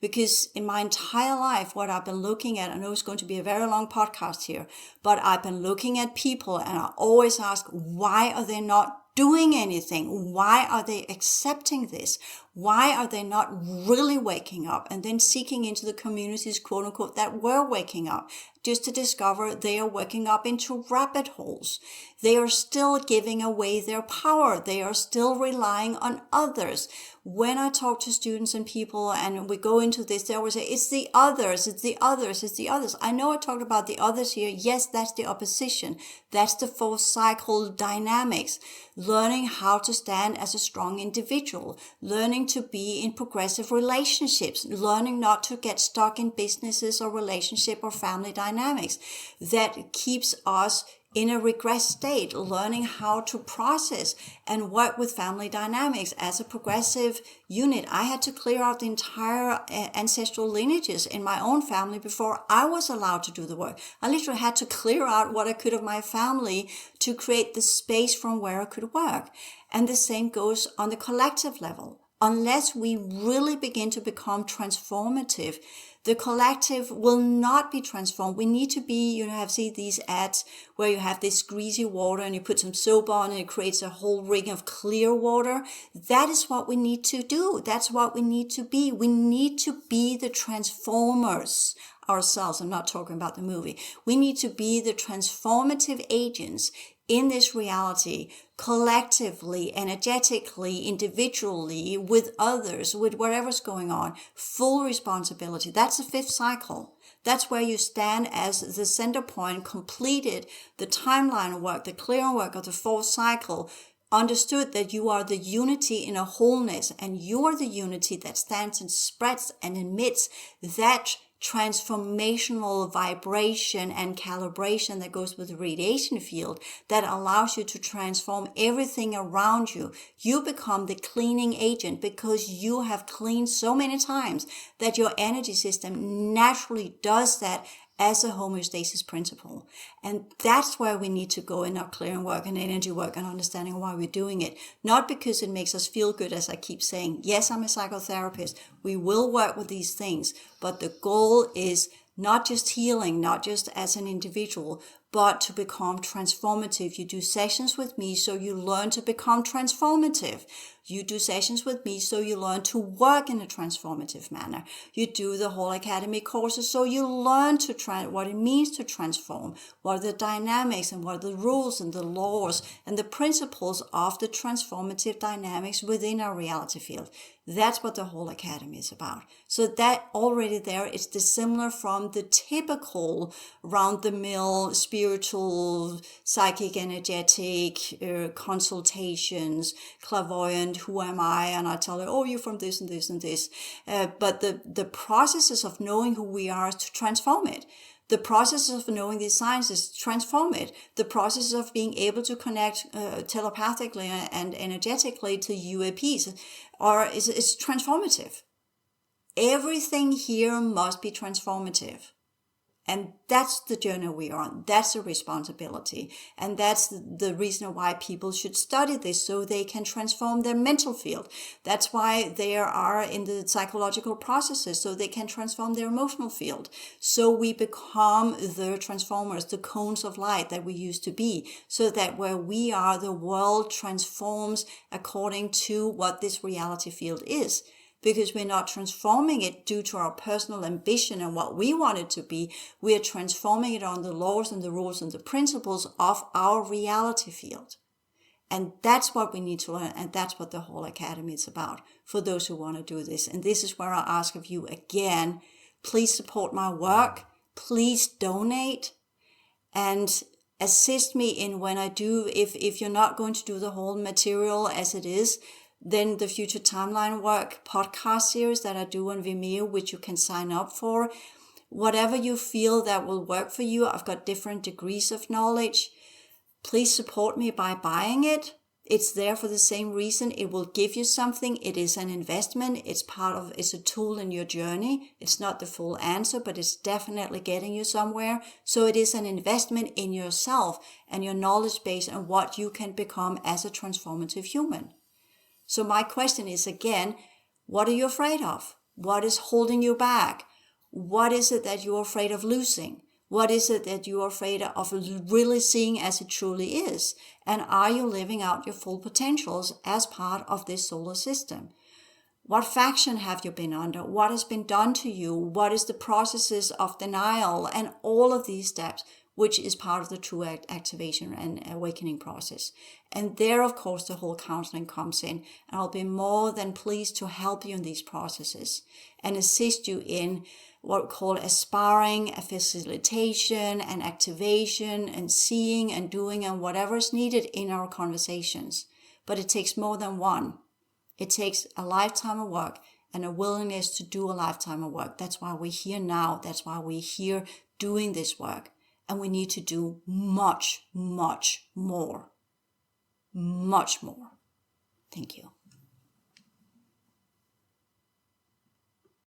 Because in my entire life, what I've been looking at, I know it's going to be a very long podcast here, but I've been looking at people and I always ask, why are they not doing anything? Why are they accepting this? Why are they not really waking up? And then seeking into the communities, quote unquote, that were waking up, just to discover they are waking up into rabbit holes. They are still giving away their power. They are still relying on others. When I talk to students and people and we go into this, they always say, it's the others, it's the others, it's the others. I know I talked about the others here. Yes, that's the opposition. That's the fourth cycle dynamics. Learning how to stand as a strong individual. Learning to be in progressive relationships. Learning not to get stuck in businesses or relationship or family dynamics. That keeps us in a regress state, learning how to process and work with family dynamics. As a progressive unit, I had to clear out the entire ancestral lineages in my own family before I was allowed to do the work. I literally had to clear out what I could of my family to create the space from where I could work. And the same goes on the collective level. Unless we really begin to become transformative, the collective will not be transformed. We need to be, I've seen these ads where you have this greasy water and you put some soap on and it creates a whole ring of clear water. That is what we need to do. That's what we need to be. We need to be the transformers ourselves. I'm not talking about the movie. We need to be the transformative agents in this reality, collectively, energetically, individually, with others, with whatever's going on, full responsibility. That's the fifth cycle. That's where you stand as the center point, completed the timeline work, the clearing work of the fourth cycle, understood that you are the unity in a wholeness, and you are the unity that stands and spreads and emits that transformational vibration and calibration that goes with the radiation field that allows you to transform everything around you. You become the cleaning agent because you have cleaned so many times that your energy system naturally does that as a homeostasis principle. And that's where we need to go in our clearing work and energy work and understanding why we're doing it. Not because it makes us feel good, as I keep saying. Yes, I'm a psychotherapist. We will work with these things, but the goal is not just healing, not just as an individual, but to become transformative. You do sessions with me so you learn to become transformative. You do sessions with me so you learn to work in a transformative manner. You do the whole academy courses so you learn to what it means to transform, what are the dynamics and what are the rules and the laws and the principles of the transformative dynamics within our reality field. That's what the whole academy is about. So that already there is dissimilar from the typical round-the-mill spiritual, psychic, energetic consultations, clairvoyant, who am I? And I tell her, oh, you're from this and this and this. But the processes of knowing who we are is to transform it. The process of knowing these sciences, transform it. The process of being able to connect telepathically and energetically to UAPs is transformative. Everything here must be transformative. And that's the journey we are on. That's the responsibility. And that's the reason why people should study this, so they can transform their mental field. That's why they are in the psychological processes, so they can transform their emotional field. So we become the transformers, the cones of light that we used to be, so that where we are, the world transforms according to what this reality field is. Because we're not transforming it due to our personal ambition and what we want it to be. We are transforming it on the laws and the rules and the principles of our reality field. And that's what we need to learn. And that's what the whole academy is about for those who want to do this. And this is where I ask of you again, please support my work. Please donate and assist me in when I do. If you're not going to do the whole material as it is, then the Future Timeline Work podcast series that I do on Vimeo, which you can sign up for. Whatever you feel that will work for you, I've got different degrees of knowledge. Please support me by buying it. It's there for the same reason. It will give you something. It is an investment. It's a tool in your journey. It's not the full answer, but it's definitely getting you somewhere. So it is an investment in yourself and your knowledge base and what you can become as a transformative human. So my question is again, what are you afraid of? What is holding you back? What is it that you're afraid of losing? What is it that you're afraid of really seeing as it truly is? And are you living out your full potentials as part of this solar system? What faction have you been under? What has been done to you? What is the processes of denial? And all of these steps, which is part of the true activation and awakening process. And there, of course, the whole counseling comes in. And I'll be more than pleased to help you in these processes and assist you in what we call aspiring, a facilitation and activation and seeing and doing and whatever is needed in our conversations. But it takes more than one. It takes a lifetime of work and a willingness to do a lifetime of work. That's why we're here now. That's why we're here doing this work. And we need to do much, much more. Much more. Thank you.